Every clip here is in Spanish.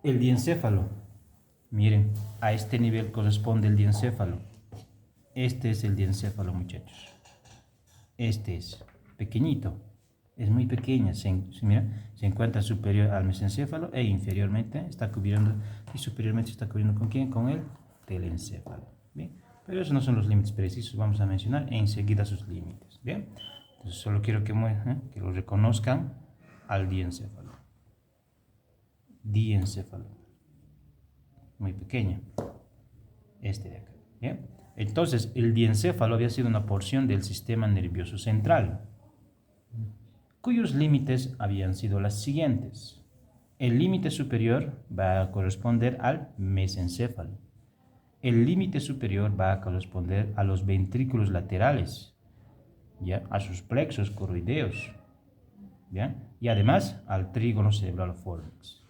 El diencéfalo. Miren, a este nivel corresponde el diencéfalo. Este es el diencéfalo, muchachos. Este es pequeñito. Es muy pequeña. Mira, se encuentra superior al mesencéfalo e inferiormente está cubriendo y superiormente está cubriendo ¿con quién? Con el telencéfalo. Bien, pero esos no son los límites precisos. Vamos a mencionar enseguida sus límites. Bien, entonces solo quiero que lo reconozcan al diencéfalo. Diencéfalo. Muy pequeño. Este de acá. ¿Bien? Entonces, el diencéfalo había sido una porción del sistema nervioso central, cuyos límites habían sido las siguientes. El límite superior va a corresponder al mesencéfalo. El límite superior va a corresponder a los ventrículos laterales, ¿ya? A sus plexos coroideos, ¿ya? Y además al trígono cerebral fornix.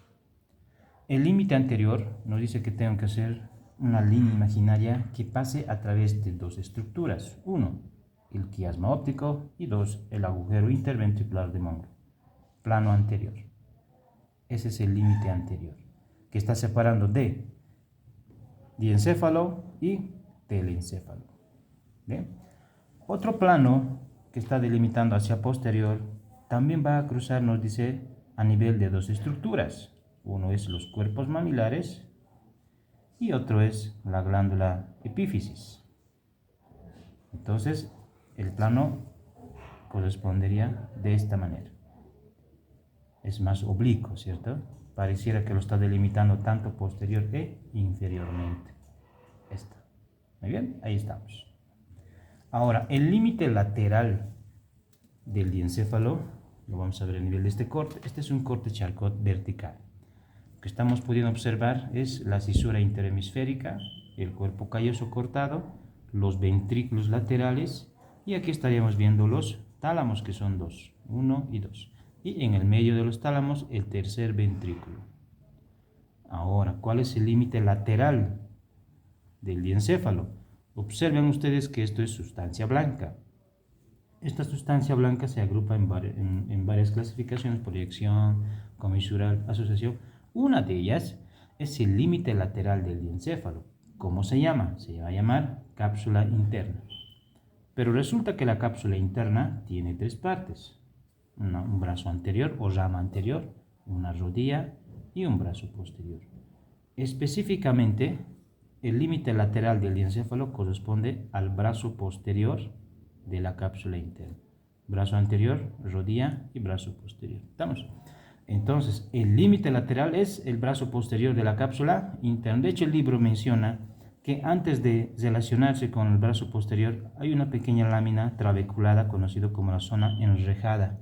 El límite anterior nos dice que tengo que hacer una línea imaginaria que pase a través de dos estructuras. Uno, el quiasma óptico y dos, el agujero interventricular de Monro. Plano anterior. Ese es el límite anterior, que está separando de diencéfalo y telencéfalo. ¿Bien? Otro plano que está delimitando hacia posterior también va a cruzar, nos dice, a nivel de dos estructuras. Uno es los cuerpos mamilares y otro es la glándula epífisis. Entonces, el plano correspondería de esta manera. Es más oblicuo, ¿cierto? Pareciera que lo está delimitando tanto posterior e inferiormente. Esta. Muy bien, ahí estamos. Ahora, el límite lateral del diencéfalo, lo vamos a ver a nivel de este corte. Este es un corte Charcot vertical. Lo que estamos pudiendo observar es la cisura interhemisférica, el cuerpo calloso cortado, los ventrículos laterales, y aquí estaríamos viendo los tálamos, que son dos, 1 y 2. Y en el medio de los tálamos, el tercer ventrículo. Ahora, ¿cuál es el límite lateral del diencéfalo? Observen ustedes que esto es sustancia blanca. Esta sustancia blanca se agrupa en varias clasificaciones: proyección, comisural, asociación. Una de ellas es el límite lateral del diencéfalo. ¿Cómo se llama? Se va a llamar cápsula interna. Pero resulta que la cápsula interna tiene tres partes: un brazo anterior o rama anterior, una rodilla y un brazo posterior. Específicamente, el límite lateral del diencéfalo corresponde al brazo posterior de la cápsula interna. Brazo anterior, rodilla y brazo posterior. ¿Estamos? Entonces, el límite lateral es el brazo posterior de la cápsula interna. De hecho, el libro menciona que antes de relacionarse con el brazo posterior hay una pequeña lámina trabeculada conocida como la zona enrejada,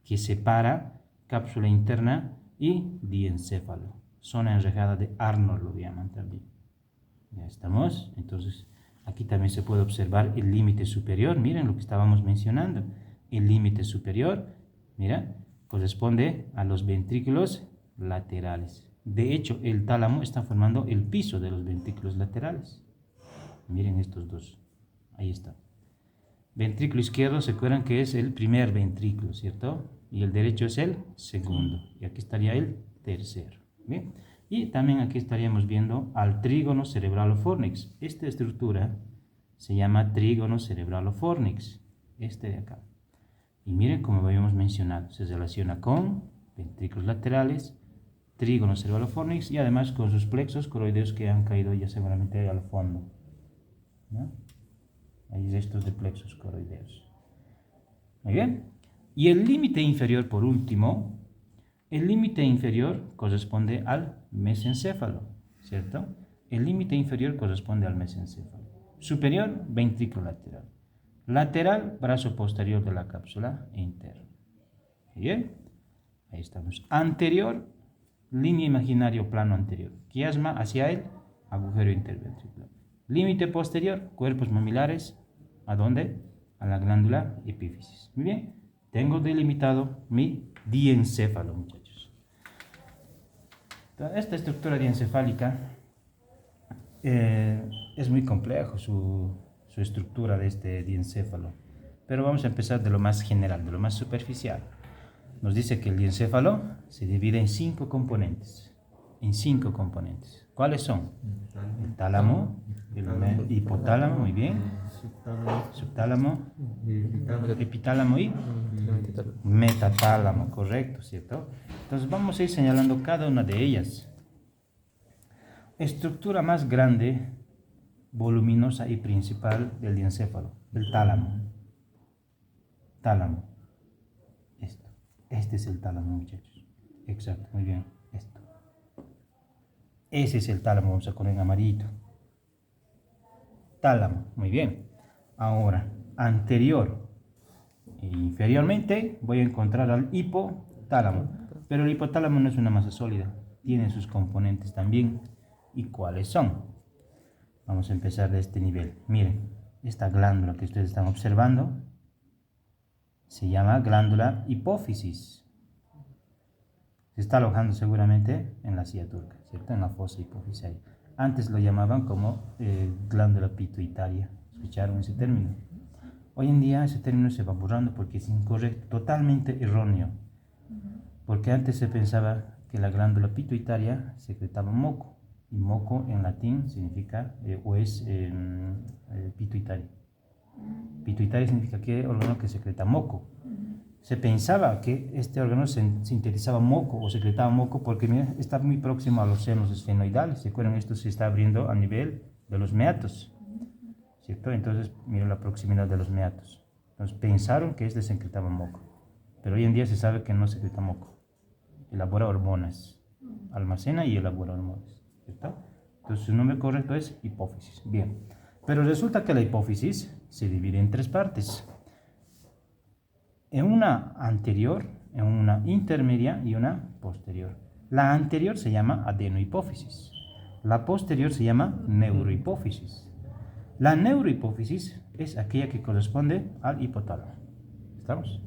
que separa cápsula interna y diencéfalo. Zona enrejada de Arnold lo llaman también. Ya estamos. Entonces, aquí también se puede observar el límite superior. Miren lo que estábamos mencionando. El límite superior, mira, corresponde a los ventrículos laterales. De hecho, el tálamo está formando el piso de los ventrículos laterales. Miren estos dos. Ahí está. Ventrículo izquierdo, se acuerdan que es el primer ventrículo, ¿cierto? Y el derecho es el segundo. Y aquí estaría el tercero. Bien. Y también aquí estaríamos viendo al trígono cerebralo-fornix. Esta estructura se llama trígono cerebralo-fornix. Este de acá. Y miren, como habíamos mencionado, se relaciona con ventrículos laterales, trígono cerebralo-fornix y además con sus plexos coroideos que han caído ya seguramente al fondo, ¿no? Hay restos de plexos coroideos. Muy bien. Y el límite inferior, por último, el límite inferior corresponde al mesencéfalo, ¿cierto? El límite inferior corresponde al mesencéfalo. Superior, ventrículo lateral. Lateral, brazo posterior de la cápsula interna. Bien, ahí estamos. Anterior, línea imaginaria, plano anterior. Quiasma hacia el agujero interventricular. Límite posterior, cuerpos mamilares. ¿A dónde? A la glándula epífisis. Muy bien, tengo delimitado mi diencéfalo, muchachos. Esta estructura diencefálica es muy complejo su estructura de este diencéfalo, pero vamos a empezar de lo más general, de lo más superficial. Nos dice que el diencéfalo se divide en 5 componentes. en 5 componentes. ¿Cuáles son? El tálamo, el hipotálamo, muy bien, subtálamo, epitálamo y metatálamo, correcto, ¿cierto? Entonces vamos a ir señalando cada una de ellas. Estructura más grande, voluminosa y principal del diencéfalo, el tálamo. Tálamo. Esto. Este es el tálamo, muchachos. Exacto, muy bien. Esto. Ese es el tálamo, vamos a poner en amarillito. Tálamo, muy bien. Ahora, anterior e inferiormente voy a encontrar al hipotálamo. Pero el hipotálamo no es una masa sólida, tiene sus componentes también. ¿Y cuáles son? Vamos a empezar de este nivel. Miren, esta glándula que ustedes están observando se llama glándula hipófisis. Se está alojando seguramente en la silla turca, ¿cierto? En la fosa hipófisaria. Antes lo llamaban como glándula pituitaria. ¿Escucharon ese término? Hoy en día ese término se va borrando porque es incorrecto, totalmente erróneo. Porque antes se pensaba que la glándula pituitaria secretaba moco. Y moco en latín significa, pituitaria. Pituitaria significa que órgano que secreta moco. Se pensaba que este órgano sintetizaba moco o secretaba moco porque mira, está muy próximo a los senos esfenoidales. ¿Se acuerdan? Esto se está abriendo a nivel de los meatos, ¿cierto? Entonces, miren la proximidad de los meatos. Entonces, pensaron que este secretaba moco. Pero hoy en día se sabe que no secreta moco. Elabora hormonas. Almacena y elabora hormonas, ¿cierto? Entonces, su nombre correcto es hipófisis. Bien. Pero resulta que la hipófisis se divide en 3 partes. En una anterior, en una intermedia y una posterior. La anterior se llama adenohipófisis. La posterior se llama neurohipófisis. La neurohipófisis es aquella que corresponde al hipotálamo. ¿Estamos?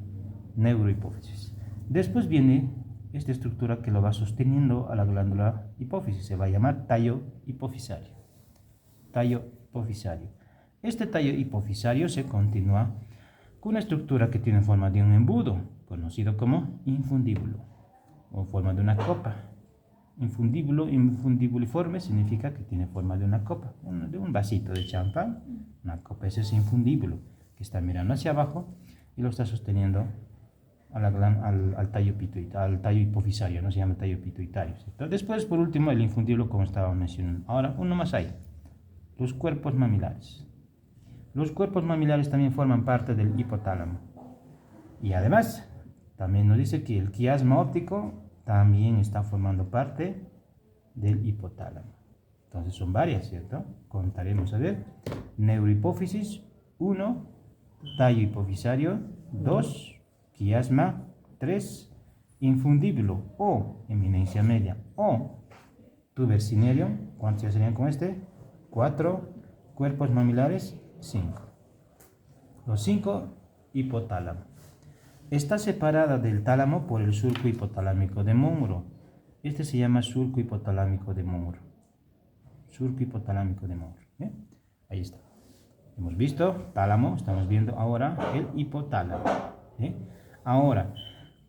Neurohipófisis. Después viene esta estructura que lo va sosteniendo a la glándula hipófisis. Se va a llamar tallo hipofisario. Tallo hipofisario. Este tallo hipofisario se continúa con una estructura que tiene forma de un embudo, conocido como infundíbulo, o forma de una copa. Infundíbulo, infundibuliforme significa que tiene forma de una copa, de un vasito de champán. Una copa es ese infundíbulo que está mirando hacia abajo y lo está sosteniendo al tallo hipofisario, no se llama tallo pituitario. ¿Cierto? Después, por último, el infundíbulo, como estaba mencionando. Ahora, uno más hay, los cuerpos mamilares. Los cuerpos mamilares también forman parte del hipotálamo. Y además, también nos dice que el quiasma óptico también está formando parte del hipotálamo. Entonces son varias, ¿cierto? Contaremos, a ver. Neurohipófisis, 1. Tallo hipofisario, 2. Quiasma, 3. Infundíbulo o eminencia media o tubercinerio. ¿Cuántos ya serían con este? 4. Cuerpos mamilares, 5. Los 5, hipotálamo. Está separada del tálamo por el surco hipotalámico de Monro. Este se llama surco hipotalámico de Monro. Surco hipotalámico de Monro. ¿Eh? Ahí está. Hemos visto tálamo, estamos viendo ahora el hipotálamo. ¿Eh? Ahora,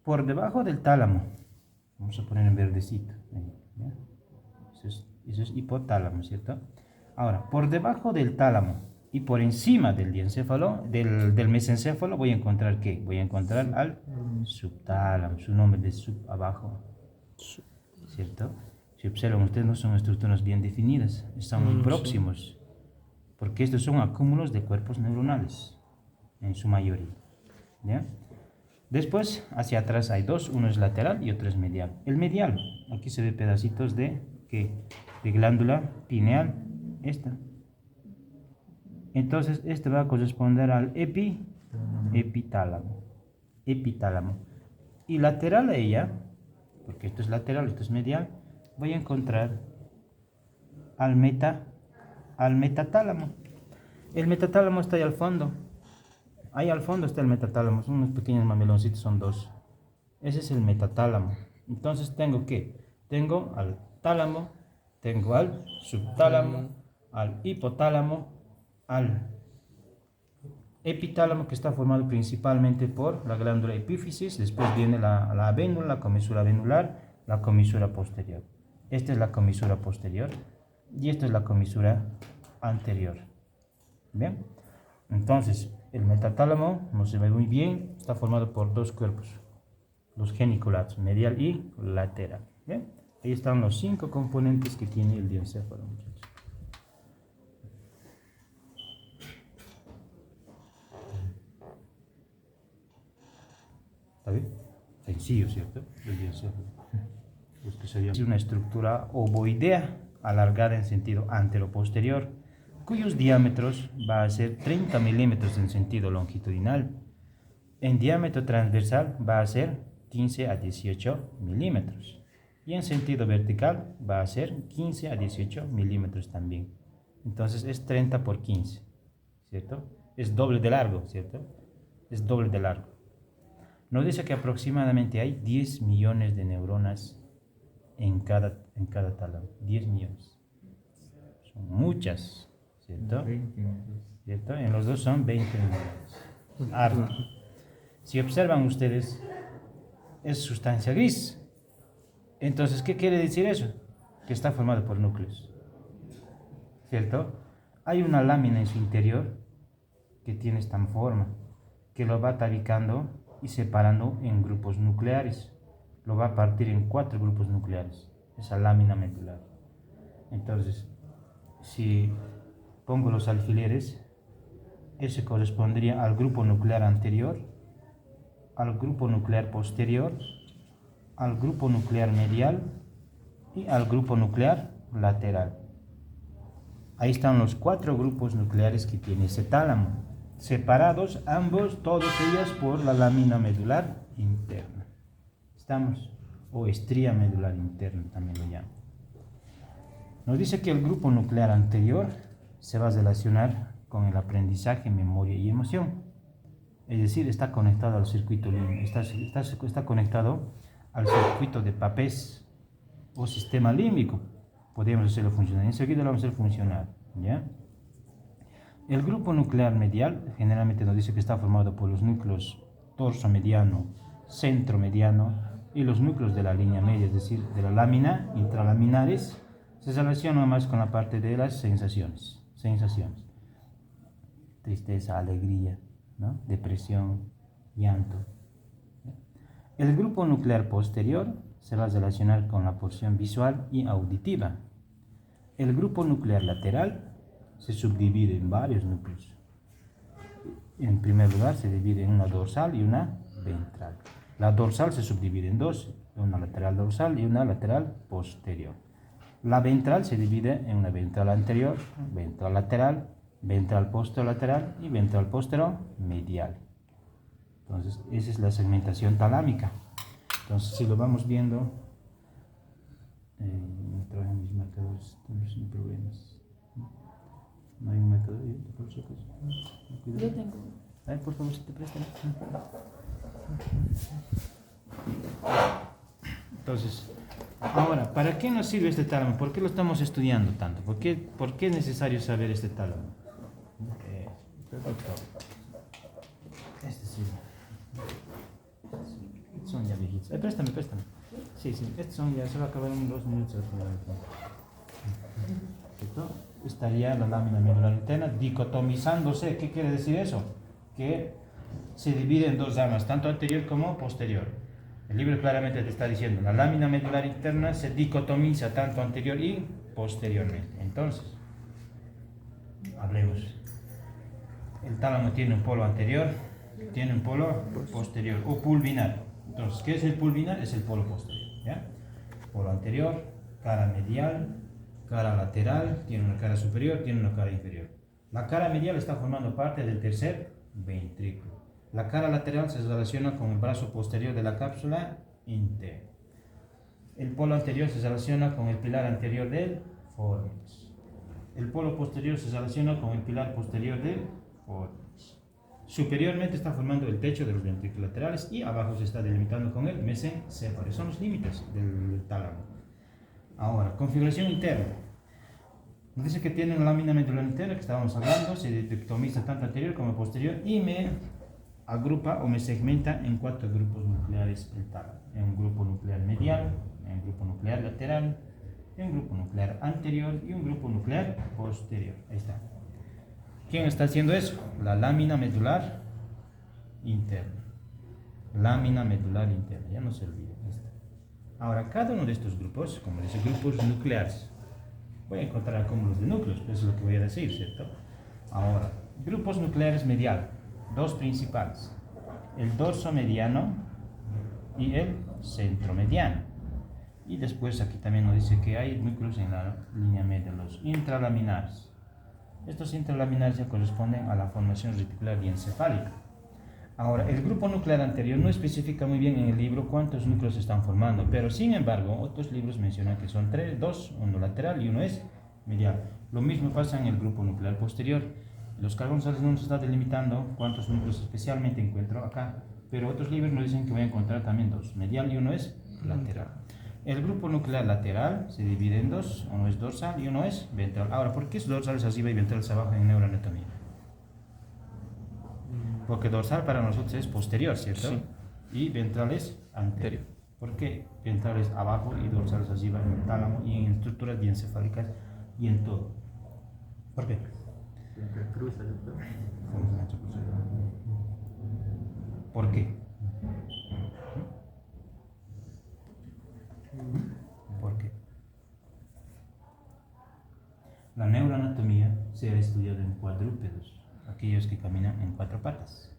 por debajo del tálamo, vamos a poner en verdecito. ¿Eh? Eso es hipotálamo, ¿cierto? Ahora, por debajo del tálamo y por encima del diencéfalo, del mesencéfalo, voy a encontrar ¿qué? Voy a encontrar al subtálamo, su nombre de sub abajo, ¿cierto? Si observan ustedes, no son estructuras bien definidas, están muy próximos, porque estos son acúmulos de cuerpos neuronales, en su mayoría. ¿Ya? Después, hacia atrás hay 2, uno es lateral y otro es medial. El medial, aquí se ve pedacitos de glándula pineal, esta. Entonces, este va a corresponder al epitálamo. Y lateral a ella, porque esto es lateral, esto es medial, voy a encontrar al metatálamo. El metatálamo está ahí al fondo. Ahí al fondo está el metatálamo, son unos pequeños mameloncitos, son 2. Ese es el metatálamo. Entonces, ¿tengo qué? Tengo al tálamo, tengo al subtálamo, al hipotálamo, al epitálamo, que está formado principalmente por la glándula epífisis. Después viene la avénula, la comisura avenular, la comisura posterior. Esta es la comisura posterior y esta es la comisura anterior. Bien, entonces el metatálamo no se ve muy bien, está formado por dos cuerpos, los geniculados, medial y lateral. Bien, ahí están los 5 componentes que tiene el diencéfalo, muchachos. ¿Está bien? Sencillo, ¿cierto? El diencéfalo. Pues que sería una estructura ovoidea alargada en sentido antero-posterior, cuyos diámetros va a ser 30 milímetros en sentido longitudinal. En diámetro transversal va a ser 15 a 18 milímetros. Y en sentido vertical va a ser 15 a 18 milímetros también. Entonces es 30 por 15, ¿cierto? Es doble de largo, ¿cierto? Es doble de largo. Nos dice que aproximadamente hay 10 millones de neuronas en cada tálamo. 10 millones. Son muchas, ¿cierto? ¿Cierto? En los dos son 20 millones. Harto. Si observan ustedes, es sustancia gris. Entonces, ¿qué quiere decir eso? Que está formado por núcleos, ¿cierto? Hay una lámina en su interior que tiene esta forma, que lo va tabicando y separando en grupos nucleares. Lo va a partir en 4 grupos nucleares, esa lámina medular. Entonces, si pongo los alfileres, ese correspondería al grupo nuclear anterior, al grupo nuclear posterior, al grupo nuclear medial y al grupo nuclear lateral. Ahí están los 4 grupos nucleares que tiene ese tálamo, separados ambos, todos ellos por la lámina medular interna. ¿Estamos? O estría medular interna también lo llaman. Nos dice que el grupo nuclear anterior se va a relacionar con el aprendizaje, memoria y emoción. Es decir, está conectado al circuito límbico, está conectado al circuito de Papez o sistema límbico. Podemos hacerlo funcionar. Enseguida lo vamos a hacer funcionar, ¿ya? El grupo nuclear medial generalmente nos dice que está formado por los núcleos torso mediano, centro mediano y los núcleos de la línea media, es decir, de la lámina, intralaminares. Se relaciona más con la parte de las sensaciones. Tristeza, alegría, ¿no? Depresión, llanto. El grupo nuclear posterior se va a relacionar con la porción visual y auditiva. El grupo nuclear lateral se subdivide en varios núcleos. En primer lugar se divide en una dorsal y una ventral. La dorsal se subdivide en dos, una lateral dorsal y una lateral posterior. La ventral se divide en una ventral anterior, ventral lateral, ventral posterolateral y ventral posteromedial. Entonces, esa es la segmentación talámica. Entonces, si lo vamos viendo, me traje mis marcadores, estamos sin problemas. No hay un marcador, por si acaso. Yo tengo. Ay, por favor, si te prestan. Entonces, ahora, ¿para qué nos sirve este tálamo? ¿Por qué lo estamos estudiando tanto? ¿Por qué es necesario saber este tálamo? Este sí. Estos son ya viejitos. Préstame. Sí, estos son ya, se va a acabar en 2 minutos. ¿Cierto? Estaría la lámina medular interna dicotomizándose. ¿Qué quiere decir eso? Que se divide en dos ramas, tanto anterior como posterior. El libro claramente te está diciendo, la lámina medular interna se dicotomiza tanto anterior y posteriormente. Entonces, hablemos. El tálamo tiene un polo anterior, tiene un polo posterior o pulvinar. Entonces, ¿qué es el pulvinar? Es el polo posterior, ¿ya? Polo anterior, cara medial, cara lateral, tiene una cara superior, tiene una cara inferior. La cara medial está formando parte del tercer ventrículo. La cara lateral se relaciona con el brazo posterior de la cápsula interna. El polo anterior se relaciona con el pilar anterior del fornix. El polo posterior se relaciona con el pilar posterior del fornix. Superiormente está formando el techo de los ventrículos laterales y abajo se está delimitando con el mesencéfalo. Son los límites del tálamo. Ahora, configuración interna. Nos dice que tiene una lámina medular interna que estábamos hablando, se dicotomiza tanto anterior como posterior y me agrupa o me segmenta en 4 grupos nucleares el tálamo. En un grupo nuclear medial, en un grupo nuclear lateral, un grupo nuclear anterior y un grupo nuclear posterior. Ahí está. ¿Quién está haciendo eso? La lámina medular interna. Lámina medular interna, ya no se olviden. Ahora, cada uno de estos grupos, como dice, grupos nucleares, voy a encontrar cúmulos de núcleos, eso es lo que voy a decir, ¿cierto? Ahora, grupos nucleares medial, dos principales, el dorso mediano y el centro mediano. Y después aquí también nos dice que hay núcleos en la línea media, los intralaminares. Estos intralaminares ya corresponden a la formación reticular diencefálica. Ahora, el grupo nuclear anterior no especifica muy bien en el libro cuántos núcleos se están formando, pero sin embargo, otros libros mencionan que son dos, uno lateral y uno es medial. Lo mismo pasa en el grupo nuclear posterior. Los carbonazales no nos están delimitando cuántos núcleos especialmente encuentro acá, pero otros libros nos dicen que voy a encontrar también dos, medial y uno es lateral. El grupo nuclear lateral se divide en dos, uno es dorsal y uno es ventral. Ahora, ¿por qué es dorsal arriba y ventral abajo en neuroanatomía? Porque dorsal para nosotros es posterior, ¿cierto? Sí. Y ventral es anterior. ¿Por qué ventral es abajo y dorsal es arriba en el tálamo y en estructuras diencefálicas y en todo? ¿Por qué? ¿Por qué? ¿Por qué? La neuroanatomía se ha estudiado en cuadrúpedos, aquellos que caminan en cuatro patas.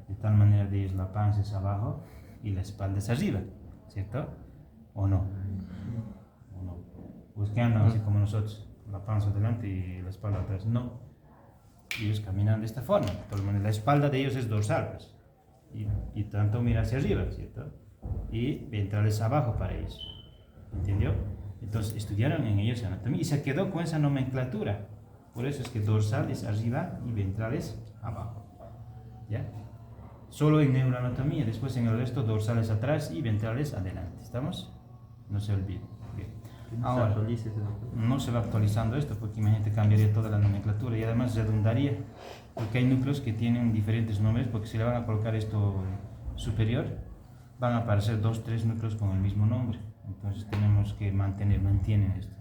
De tal manera de ellos la panza es abajo y la espalda es arriba, ¿cierto? ¿O no? ¿O no? Pues que andan así como nosotros, la panza adelante y la espalda atrás. No. Ellos caminan de esta forma. De tal manera, la espalda de ellos es dorsal, pues, y tanto mira hacia arriba, ¿cierto? Y ventral es abajo para ellos. ¿Entendió? Entonces estudiaron en ellos anatomía y se quedó con esa nomenclatura. Por eso es que dorsal es arriba y ventral es abajo. ¿Ya? Solo en neuroanatomía, después en el resto dorsal es atrás y ventral es adelante. ¿Estamos? No se olviden. Bien. Ahora, no se va actualizando esto porque imagínate cambiaría toda la nomenclatura y además redundaría porque hay núcleos que tienen diferentes nombres porque si le van a colocar esto superior van a aparecer 2, 3 núcleos con el mismo nombre. Entonces tenemos que mantienen esto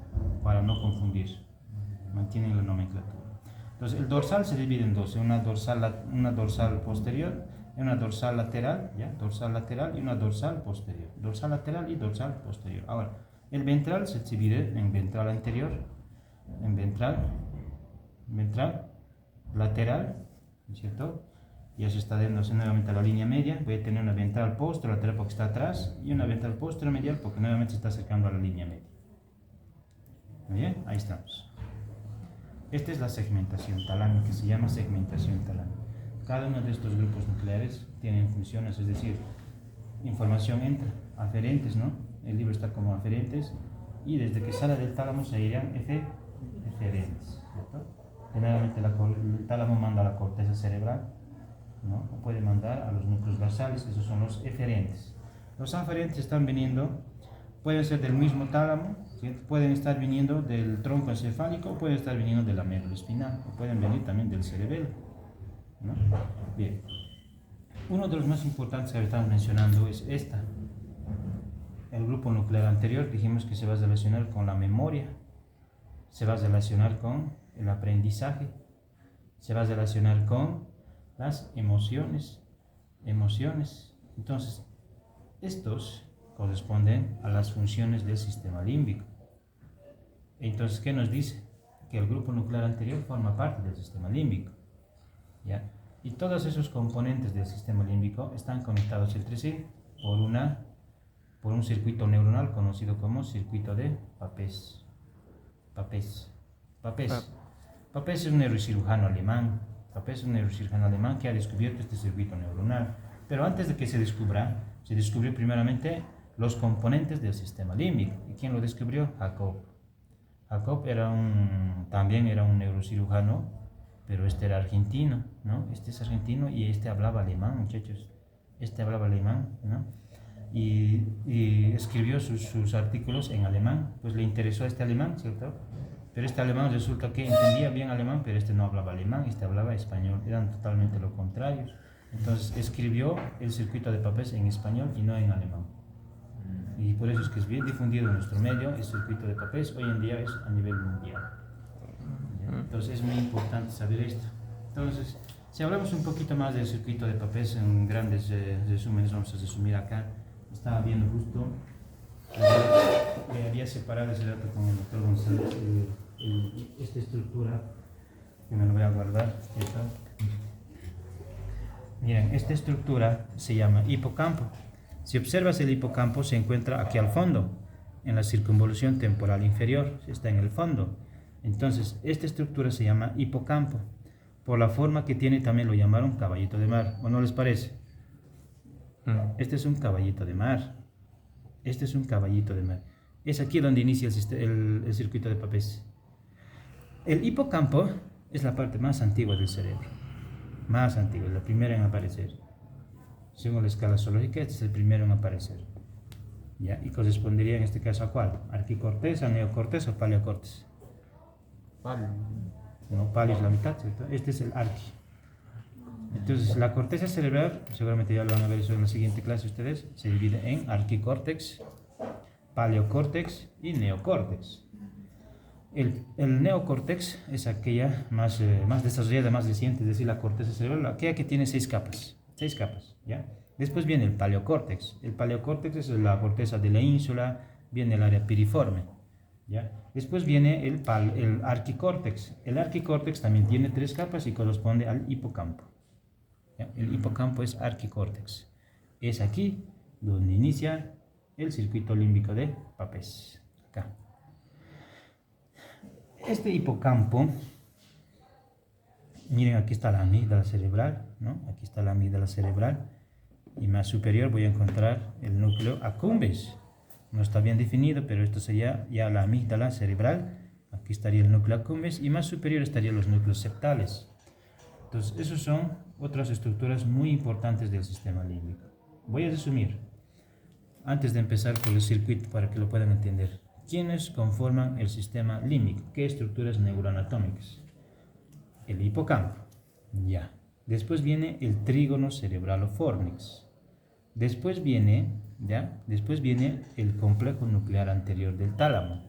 para no confundir, mantienen la nomenclatura. Entonces el dorsal se divide en dos, una dorsal posterior, una dorsal lateral, ¿ya? Dorsal lateral y una dorsal posterior, dorsal lateral y dorsal posterior. Ahora, el ventral se divide en ventral anterior, en ventral lateral, ¿cierto? Ya se está dándose nuevamente a la línea media. Voy a tener una ventral posterior lateral porque está atrás y una ventral posterior medial porque nuevamente se está acercando a la línea media. ¿Muy bien? Ahí estamos. Esta es la segmentación talámica, se llama segmentación talámica. Cada uno de estos grupos nucleares tienen funciones, es decir, información entra, aferentes, ¿no? El libro está como aferentes y desde que sale del tálamo se irían eferentes, ¿cierto? Generalmente el tálamo manda a la corteza cerebral, ¿no? O puede mandar a los núcleos basales, esos son los eferentes. Los aferentes están viniendo, pueden ser del mismo tálamo, ¿cierto? Pueden estar viniendo del tronco encefálico, o pueden estar viniendo de la médula espinal, o pueden venir también del cerebelo, ¿no? Bien. Uno de los más importantes que estamos mencionando es esta. El grupo nuclear anterior dijimos que se va a relacionar con la memoria, se va a relacionar con el aprendizaje, se va a relacionar con las emociones. Entonces, estos corresponden a las funciones del sistema límbico. Entonces, ¿qué nos dice? Que el grupo nuclear anterior forma parte del sistema límbico, ¿ya? Y todos esos componentes del sistema límbico están conectados entre sí por un circuito neuronal conocido como circuito de Papez. Papez es un neurocirujano alemán. Papez es un neurocirujano alemán que ha descubierto este circuito neuronal. Pero antes de que se descubrió primeramente los componentes del sistema límbico. ¿Y quién lo descubrió? Jacob. Jacob también era un neurocirujano, pero este era argentino, ¿no? Este es argentino y este hablaba alemán, muchachos. Este hablaba alemán, ¿no? Y escribió sus artículos en alemán, pues le interesó a este alemán, ¿cierto? Pero este alemán resulta que entendía bien alemán, pero este no hablaba alemán, este hablaba español, eran totalmente lo contrario. Entonces escribió el circuito de Papez en español y no en alemán. Y por eso es que es bien difundido en nuestro medio. El circuito de Papez hoy en día es a nivel mundial. ¿Ya? Entonces es muy importante saber esto. Entonces, si hablamos un poquito más del circuito de Papez en grandes resúmenes, vamos a resumir acá. Estaba viendo justo, había separado ese dato con el doctor González, esta estructura, que me lo voy a guardar. ¿Cierto? Miren, esta estructura se llama hipocampo. Si observas el hipocampo, se encuentra aquí al fondo, en la circunvolución temporal inferior, está en el fondo. Entonces, esta estructura se llama hipocampo. Por la forma que tiene, también lo llamaron caballito de mar, ¿o no les parece? Este es un caballito de mar. Este es un caballito de mar. Es aquí donde inicia el circuito de Papez. El hipocampo es la parte más antigua del cerebro. Más antigua, la primera en aparecer. Según la escala zoológica, este es el primero en aparecer. ¿Ya? Y correspondería en este caso a ¿cuál? ¿Arquicorteza, neocorteza o paleocorteza? No, paleo es la mitad, ¿cierto? Este es el arqui. Entonces, la corteza cerebral, seguramente ya lo van a ver eso en la siguiente clase ustedes, se divide en arquicórtex, paleocórtex y neocórtex. El neocórtex es aquella más desarrollada, más reciente, es decir, la corteza cerebral, aquella que tiene 6 capas, ¿ya? Después viene el paleocórtex. El paleocórtex es la corteza de la ínsula, viene el área piriforme, ¿ya? Después viene el arquicórtex. El arquicórtex también tiene 3 capas y corresponde al hipocampo, ¿ya? El hipocampo es arquicórtex. Es aquí donde inicia el circuito límbico de Papez. Acá. Este hipocampo, miren, aquí está la amígdala cerebral, ¿no? Aquí está la amígdala cerebral. Y más superior voy a encontrar el núcleo accumbens. No está bien definido, pero esto sería ya la amígdala cerebral. Aquí estaría el núcleo accumbens y más superior estarían los núcleos septales. Entonces, esas son otras estructuras muy importantes del sistema límbico. Voy a resumir, antes de empezar por el circuito, para que lo puedan entender. ¿Quiénes conforman el sistema límbico? ¿Qué estructuras neuroanatómicas? El hipocampo, ya. Después viene el trígono cerebralo-fornix. Después viene el complejo nuclear anterior del tálamo.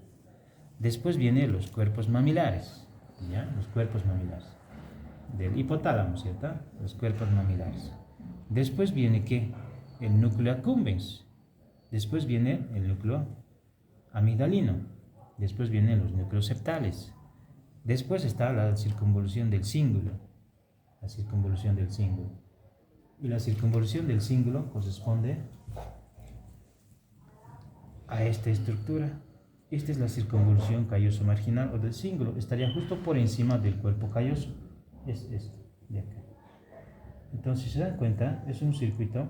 Después vienen los cuerpos mamilares, ¿ya? Los cuerpos mamilares. Del hipotálamo, ¿cierto? Los cuerpos mamilares. Después viene, ¿qué? El núcleo accumbens. Después viene el núcleo amigdalino. Después vienen los núcleos septales. Después está la circunvolución del cíngulo. La circunvolución del cíngulo. Y la circunvolución del cíngulo corresponde a esta estructura. Esta es la circunvolución calloso marginal o del cíngulo. Estaría justo por encima del cuerpo calloso. Es esto de acá. Entonces, si se dan cuenta, es un circuito,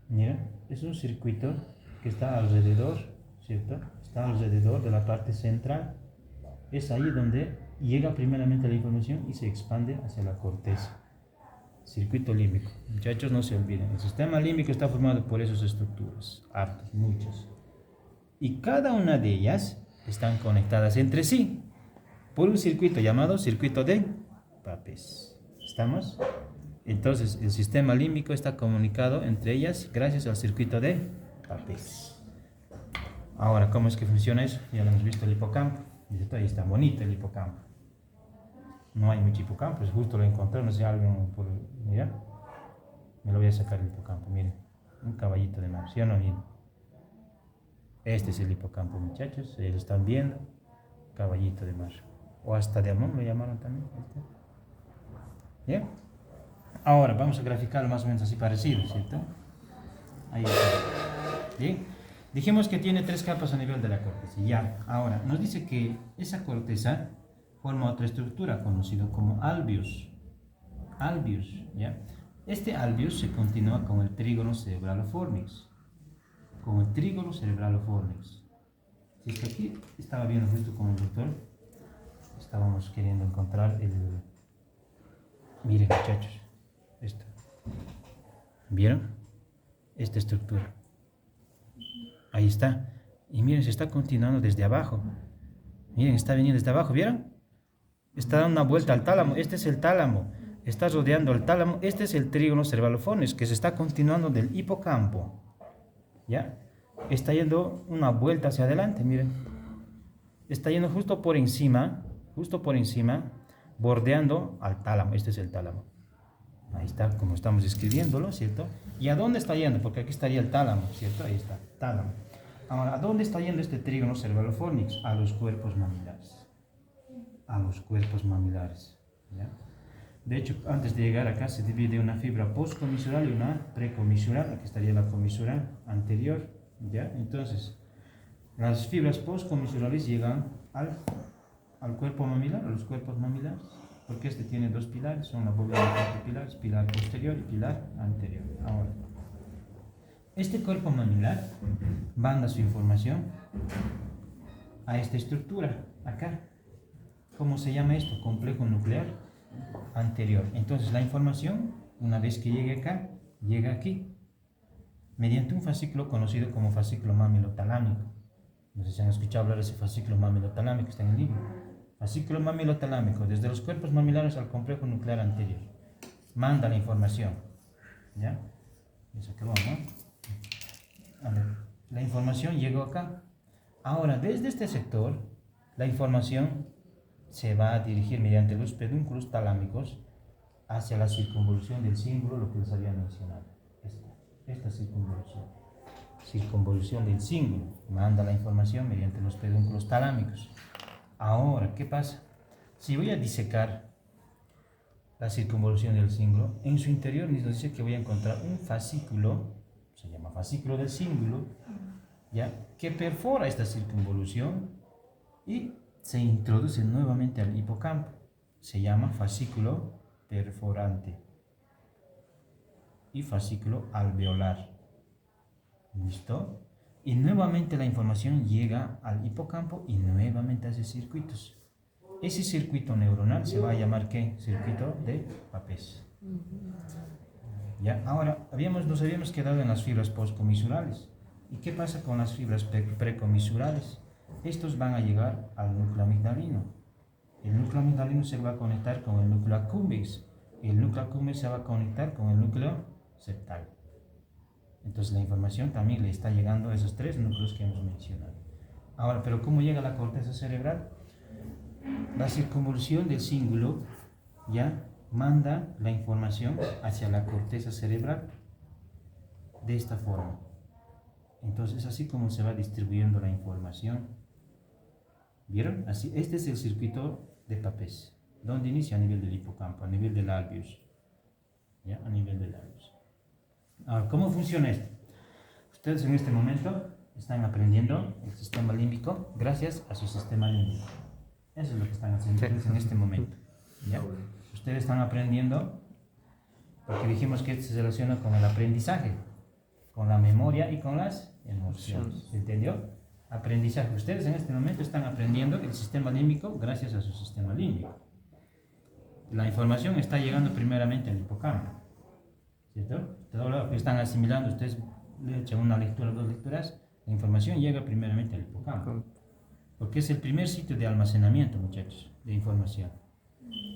mira, es un circuito que está alrededor, ¿cierto? Está alrededor de la parte central. Es ahí donde llega primeramente la información y se expande hacia la corteza. Circuito límbico. Muchachos, no se olviden, el sistema límbico está formado por esas estructuras, hartas, muchas. Y cada una de ellas están conectadas entre sí por un circuito llamado circuito de Papez. ¿Estamos? Entonces, el sistema límbico está comunicado entre ellas gracias al circuito de Papez. Ahora, ¿cómo es que funciona eso? Ya lo hemos visto, el hipocampo. Ahí está bonito el hipocampo. No hay mucho hipocampo, es justo lo encontré, no sé, alguien por... Mira, me lo voy a sacar el hipocampo, miren. Un caballito de mar, ¿sí o no? Miren. Este es el hipocampo, muchachos, lo están viendo. Caballito de mar. O hasta de amor lo llamaron también. ¿Bien? Ahora vamos a graficarlo más o menos así parecido, ¿cierto? Ahí está. Bien. Dijimos que tiene 3 capas a nivel de la corteza. Ya. Ahora, nos dice que esa corteza forma otra estructura conocida como alveus. Alveus, ¿ya? Este alveus se continúa con el trígono cerebralo-fornix. Con el trígono cerebralo-fornix. Si es que aquí estaba viendo justo con el doctor, estábamos queriendo encontrar el... Miren, muchachos, esto. ¿Vieron? Esta estructura. Ahí está. Y miren, se está continuando desde abajo. Miren, está veniendo desde abajo, ¿vieron? Está dando una vuelta al tálamo. Este es el tálamo. Está rodeando el tálamo. Este es el trígono cerebralo-fornix que se está continuando del hipocampo. ¿Ya? está yendo una vuelta hacia adelante, miren. Está yendo justo por encima, bordeando al tálamo. Este es el tálamo. Ahí está, como estamos escribiéndolo, ¿cierto? ¿Y a dónde está yendo? Porque aquí estaría el tálamo, ¿cierto? Ahí está, tálamo. Ahora, ¿a dónde está yendo este trígono cervalofornix? A los cuerpos mamilares. A los cuerpos mamilares, ¿ya? De hecho, antes de llegar acá se divide una fibra postcomisural y una precomisural. Aquí estaría la comisural anterior, ¿ya? Entonces, las fibras postcomisurales llegan al cuerpo mamilar, a los cuerpos mamilares, porque este tiene dos pilares, son la bóveda de cuatro pilares, pilar posterior y pilar anterior. Ahora, este cuerpo mamilar manda su información a esta estructura, acá. ¿Cómo se llama esto? Complejo nuclear anterior. Entonces la información, una vez que llegue acá, llega aquí, mediante un fascículo conocido como fascículo mamilotalámico. No sé si han escuchado hablar de ese fascículo mamilotalámico, está en el libro. Fascículo mamilotalámico, desde los cuerpos mamilares al complejo nuclear anterior. Manda la información. ¿Ya? Eso que vamos, ¿no? A ver, la información llegó acá. Ahora, desde este sector, la información se va a dirigir mediante los pedúnculos talámicos hacia la circunvolución del cíngulo, lo que les había mencionado. Esta circunvolución del cíngulo manda la información mediante los pedúnculos talámicos. Ahora, ¿qué pasa? Si voy a disecar la circunvolución del cíngulo, en su interior nos dice que voy a encontrar un fascículo, se llama fascículo del cíngulo, ¿ya? Que perfora esta circunvolución y se introduce nuevamente al hipocampo. Se llama fascículo perforante y fascículo alveolar. ¿Listo? Y nuevamente la información llega al hipocampo y nuevamente hace circuitos. Ese circuito neuronal se va a llamar ¿qué? Circuito de Papez. ¿Ya? Ahora, nos habíamos quedado en las fibras postcomisurales. ¿Y qué pasa con las fibras precomisurales? Estos van a llegar al núcleo amigdalino. El núcleo amigdalino se va a conectar con el núcleo accumbens. El núcleo accumbens se va a conectar con el núcleo septal. Entonces la información también le está llegando a esos tres núcleos que hemos mencionado. Ahora, ¿pero cómo llega a la corteza cerebral? La circunvolución del cíngulo ya manda la información hacia la corteza cerebral de esta forma. Entonces, así como se va distribuyendo la información. ¿Vieron? Así, este es el circuito de Papez. ¿Dónde inicia? A nivel del hipocampo, a nivel del alveus. ¿Ya? A nivel del alveus. Ahora, ¿cómo funciona esto? Ustedes en este momento están aprendiendo el sistema límbico gracias a su sistema límbico. Eso es lo que están haciendo ustedes en este momento. ¿Ya? Ustedes están aprendiendo porque dijimos que esto se relaciona con el aprendizaje, con la memoria y con las emociones. ¿Se entendió? Aprendizaje. Ustedes en este momento están aprendiendo el sistema límbico gracias a su sistema límbico. La información está llegando primeramente al hipocampo. ¿Cierto? Todo lo que están asimilando, ustedes le echan una lectura, dos lecturas, la información llega primeramente al hipocampo. Porque es el primer sitio de almacenamiento, muchachos, de información.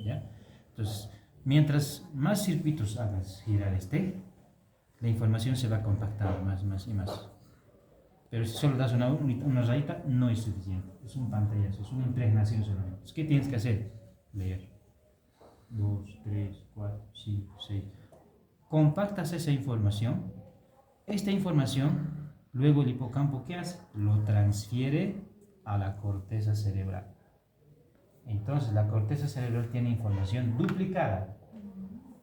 ¿Ya? Entonces, mientras más circuitos hagas girar la información se va compactando más y más. Pero si solo das una rayita, no es suficiente. Es un pantallazo, es una impregnación solamente. ¿Qué tienes que hacer? Leer. 2, 3, 4, 5, 6. Compactas esa información. Esta información, luego el hipocampo, ¿qué hace? Lo transfiere a la corteza cerebral. Entonces la corteza cerebral tiene información duplicada.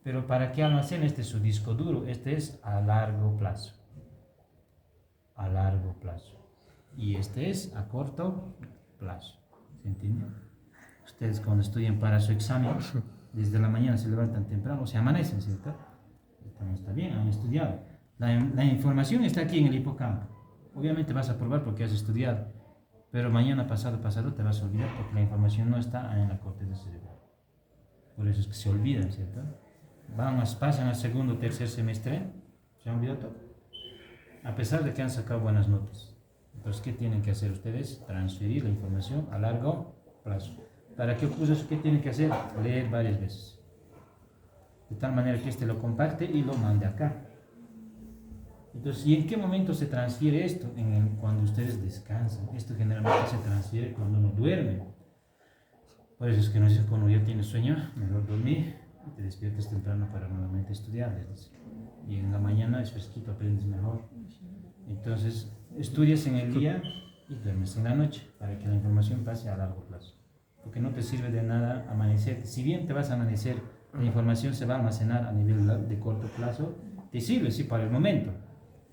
Pero ¿para qué almacena? Este es su disco duro. Este es a largo plazo. A largo plazo. Y este es a corto plazo. ¿Se entiende? Ustedes cuando estudian para su examen, desde la mañana se levantan temprano, o se amanecen, ¿cierto? También está bien, han estudiado. La información está aquí en el hipocampo. Obviamente vas a probar porque has estudiado, pero mañana pasado te vas a olvidar porque la información no está en la corteza cerebral. Por eso es que se olvidan, ¿cierto? Pasan al segundo o tercer semestre, se han olvidado todo. A pesar de que han sacado buenas notas. Entonces, ¿qué tienen que hacer ustedes? Transferir la información a largo plazo. ¿Para qué ocurre eso? ¿Qué tienen que hacer? Leer varias veces. De tal manera que este lo compacte y lo mande acá. Entonces, ¿y en qué momento se transfiere esto? Cuando ustedes descansan. Esto generalmente se transfiere cuando uno duerme. Por eso es que nos dice, cuando ya tienes sueño, mejor dormir y te despiertas temprano para nuevamente estudiar, les dice. Y en la mañana es fresquito, aprendes mejor. Entonces, estudias en el día y duermes en la noche para que la información pase a largo plazo. Porque no te sirve de nada amanecer. Si bien te vas a amanecer, la información se va a almacenar a nivel de corto plazo, te sirve, sí, para el momento.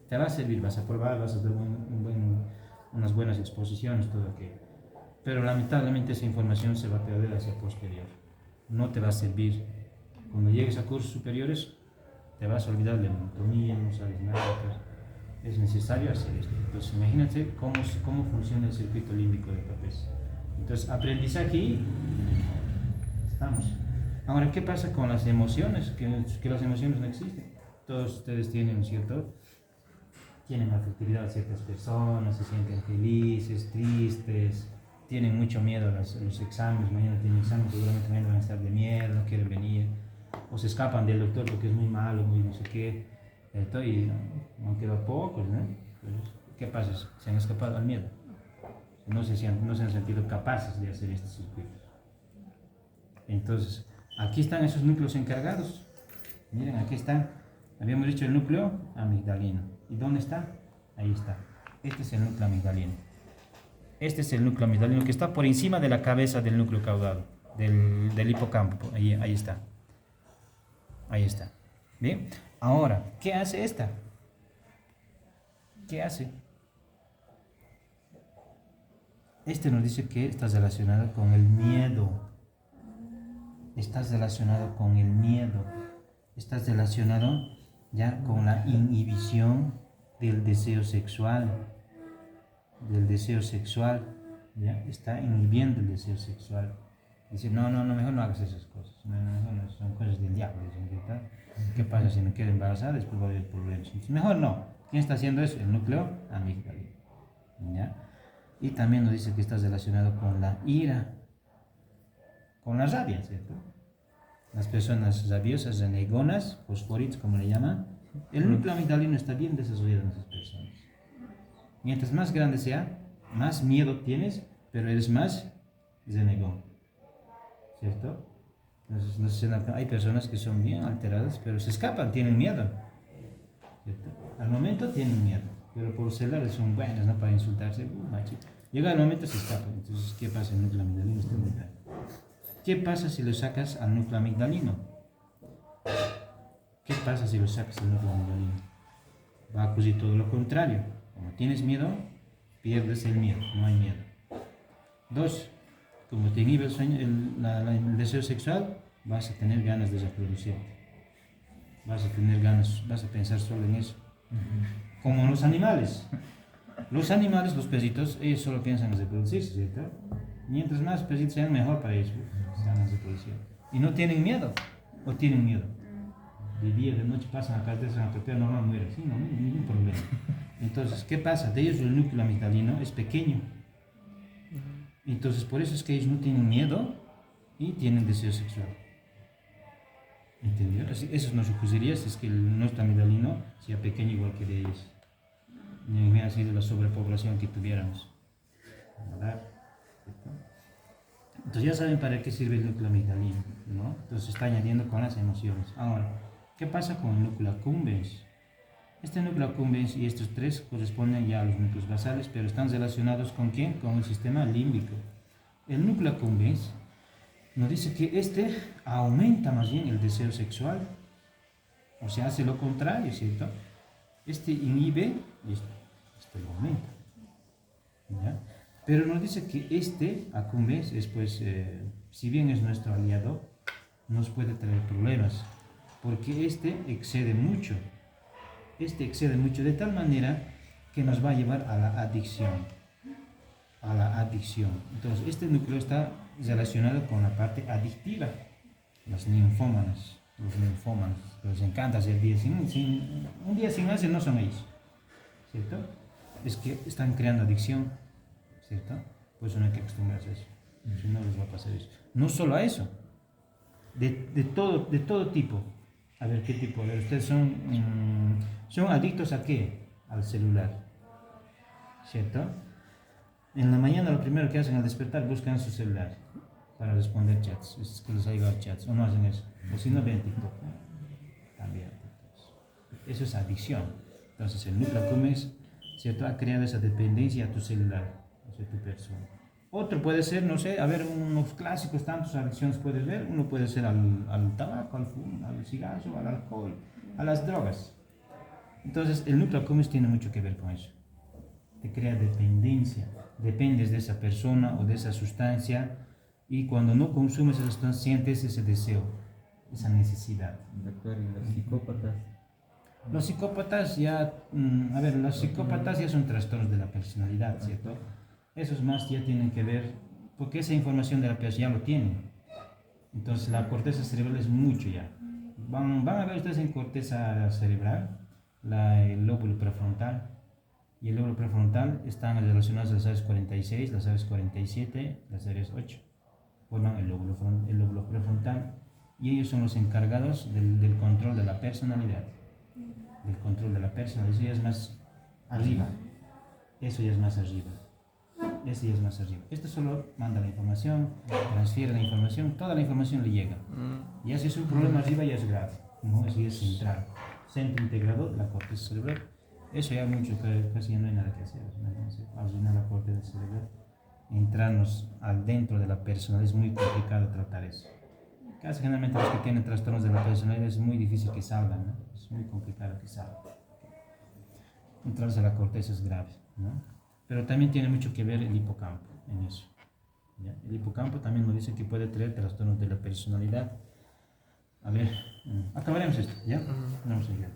Te va a servir, vas a probar, vas a hacer unas buenas exposiciones, todo aquello. Pero lamentablemente esa información se va a perder hacia posterior. No te va a servir. Cuando llegues a cursos superiores, te vas a olvidar de anatomía, no sabes nada. Entonces, es necesario hacer esto. Entonces, imagínate cómo funciona el circuito límbico del trapez. Entonces, aprendizaje y estamos. Ahora, ¿qué pasa con las emociones? Que las emociones no existen. Todos ustedes tienen, ¿cierto? Tienen afectividad a ciertas personas, se sienten felices, tristes, tienen mucho miedo a los exámenes. Mañana tienen exámenes, seguramente mañana van a estar de miedo, no quieren venir, o se escapan del doctor porque es muy malo, muy no sé qué. Y no queda pocos, ¿no? Entonces, ¿qué pasa? Se han escapado al miedo. No se han sentido capaces de hacer estos circuitos. Entonces, aquí están esos núcleos encargados. Miren, aquí están. Habíamos dicho el núcleo amigdalino. ¿Y dónde está? Ahí está. Este es el núcleo amigdalino. Este es el núcleo amigdalino que está por encima de la cabeza del núcleo caudado, del hipocampo. Ahí está. Ahí está. ¿Bien? Ahora, ¿qué hace esta? ¿Qué hace? Este nos dice que está relacionado con el miedo. Estás relacionado con el miedo. Estás relacionado ya con la inhibición del deseo sexual. ¿Ya? Está inhibiendo el deseo sexual. Dice, no, mejor no hagas esas cosas. No, son cosas del diablo. ¿Qué pasa si me quedo embarazada? Después va a haber problemas. Entonces, mejor no. ¿Quién está haciendo eso? El núcleo amigdalino. ¿Ya? Y también nos dice que está relacionado con la ira, con la rabia, ¿cierto? Las personas rabiosas, renegonas, fosforitas, como le llaman, el núcleo amigdalino está bien desarrollado en esas personas. Mientras más grande sea, más miedo tienes, pero eres más renegón, ¿cierto? Entonces, hay personas que son bien alteradas, pero se escapan, tienen miedo, ¿cierto? Al momento tienen miedo, pero por celular son buenas, ¿no? Para insultarse, llega el momento se escapan. Entonces, ¿qué pasa? El núcleo amigdalino está muy grande. ¿Qué pasa si lo sacas al núcleo amigdalino? ¿Qué pasa si lo sacas al núcleo amigdalino? Va a ocurrir todo lo contrario. Como tienes miedo, pierdes el miedo, no hay miedo. 2. Como te inhibe el sueño, el deseo sexual, vas a tener ganas de reproducirte. Vas a tener ganas, vas a pensar solo en eso. Como los animales. Los animales, los pesitos, ellos solo piensan en reproducirse, ¿cierto? Mientras más pesitos sean, mejor para ellos. Ganas de reproducción. Y no tienen miedo, o tienen miedo. De día, de noche pasan acá, te hacen atropellar, no mueren. Sí, no, ningún problema. Entonces, ¿qué pasa? De ellos el núcleo amigdalino es pequeño. Entonces, por eso es que ellos no tienen miedo y tienen deseo sexual. ¿Entendió? Eso nos ocurriría si es que nuestro amigdalino sea pequeño igual que de ellos. Y hubiera sido la sobrepoblación que tuviéramos. ¿Verdad? Entonces ya saben para qué sirve el núcleo amigdalino, ¿no? Entonces está añadiendo con las emociones. Ahora, ¿qué pasa con el núcleo accumbens? Este núcleo accumbens y estos tres corresponden ya a los núcleos basales, pero están relacionados ¿con quién? Con el sistema límbico. El núcleo accumbens nos dice que este aumenta más bien el deseo sexual, o sea, hace lo contrario, ¿cierto? Este inhibe y este lo aumenta, ¿ya? Pero nos dice que este accumbens es pues, si bien es nuestro aliado, nos puede traer problemas, porque este excede mucho de tal manera que nos va a llevar a la adicción. Entonces, este núcleo está relacionado con la parte adictiva. Los ninfómanos, les encanta hacer días un día sin hacer, no son ellos, ¿cierto? Es que están creando adicción, ¿cierto? Pues no hay que acostumbrarse a eso, si no les va a pasar eso. No solo a eso, de todo tipo, A ver, ¿qué tipo? A ver, ustedes son adictos a qué? Al celular, ¿cierto? En la mañana lo primero que hacen al despertar buscan su celular para responder chats. Es que les ha llegado chats, o no hacen eso. O si no, ven TikTok. También. Eso es adicción. Entonces el núcleo accumbens, ¿cierto? Ha creado esa dependencia a tu celular, o sea, tu persona. Otro puede ser, no sé, a ver, unos clásicos, tantas adicciones puedes ver. Uno puede ser al tabaco, al fumo, al cigarro, al alcohol, a las drogas. Entonces el núcleo accumbens tiene mucho que ver con eso. Te crea dependencia. Dependes de esa persona o de esa sustancia y cuando no consumes esa sustancia sientes ese deseo, esa necesidad. Doctor, ¿y los psicópatas? Los psicópatas ya, a ver, los psicópatas ya son trastornos de la personalidad, ¿cierto? Esos más ya tienen que ver, porque esa información de la persona ya lo tienen. Entonces la corteza cerebral es mucho ya. Van a ver ustedes en corteza cerebral, el lóbulo prefrontal. Y el lóbulo prefrontal están relacionados a las áreas 46, las áreas 47, las áreas 8. Forman el lóbulo prefrontal y ellos son los encargados del control de la personalidad. Del control de la personalidad, eso ya es más arriba. Eso ya es más arriba. Eso ya es más arriba. Esto solo manda la información, transfiere la información, toda la información le llega. Y así es un problema arriba ya es grave. No, eso ya es central. Centro integrador, la corteza cerebral. Eso ya mucho, casi ya no hay nada que hacer. Arruinar la corteza cerebral, entrarnos al dentro de la personalidad, es muy complicado tratar eso. Casi generalmente los que tienen trastornos de la personalidad es muy difícil que salgan, ¿no? Es muy complicado que salgan. Entrarse a la corteza es grave, ¿no? Pero también tiene mucho que ver el hipocampo en eso. ¿Ya? El hipocampo también nos dice que puede traer trastornos de la personalidad. A ver, acabaremos esto, ¿ya? Vamos allá.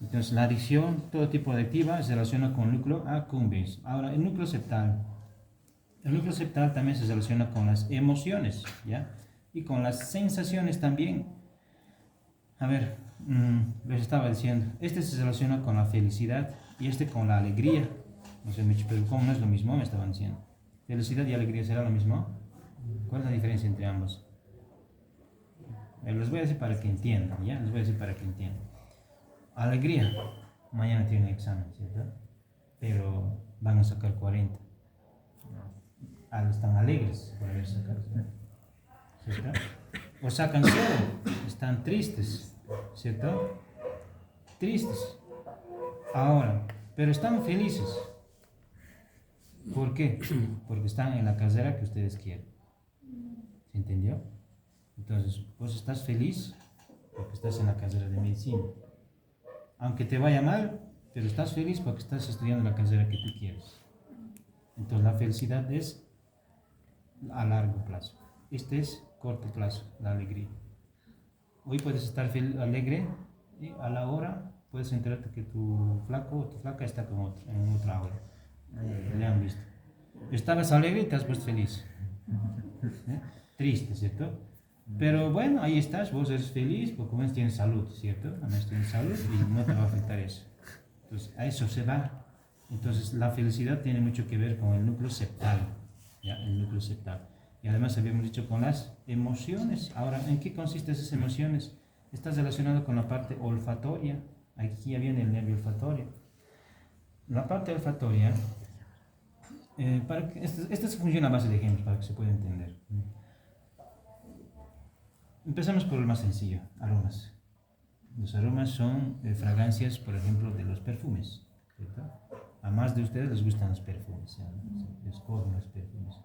Entonces, la adicción, todo tipo de adictiva, se relaciona con el núcleo accumbens. Ahora, el núcleo septal. El núcleo septal también se relaciona con las emociones, ¿ya? Y con las sensaciones también. A ver, les estaba diciendo, este se relaciona con la felicidad y este con la alegría. No sé, pero ¿cómo no es lo mismo? Me estaban diciendo. ¿Felicidad y alegría será lo mismo? ¿Cuál es la diferencia entre ambos? Les voy a decir para que entiendan, ¿ya? Les voy a decir para que entiendan. Alegría, mañana tienen examen, ¿cierto? Pero van a sacar 40. Están alegres por haber sacado, ¿cierto? O sacan 0, están tristes, ¿cierto? Tristes. Ahora, pero están felices. ¿Por qué? Porque están en la carrera que ustedes quieren. ¿Se entendió? Entonces, vos estás feliz porque estás en la carrera de medicina. Aunque te vaya mal, pero estás feliz porque estás estudiando la carrera que tú quieres. Entonces, la felicidad es a largo plazo. Este es corto plazo, la alegría. Hoy puedes estar alegre y a la hora puedes enterarte que tu flaco o tu flaca está con otro, en otra hora. Le han visto. Estabas alegre y te has puesto feliz. Triste, ¿cierto? Pero bueno, ahí estás, vos eres feliz porque como tienes salud, ¿cierto? Además tienes salud y no te va a afectar eso. Entonces, a eso se va. Entonces, la felicidad tiene mucho que ver con el núcleo septal, ¿ya? El núcleo septal. Y además habíamos dicho con las emociones. Ahora, ¿en qué consisten esas emociones? Está relacionado con la parte olfatoria. Aquí ya viene el nervio olfatorio. La parte olfatoria, esta funciona a base de ejemplos para que se pueda entender. Empezamos por el más sencillo, aromas. Los aromas son fragancias, por ejemplo, de los perfumes, ¿cierto? A más de ustedes les gustan los perfumes, les cogen los perfumes.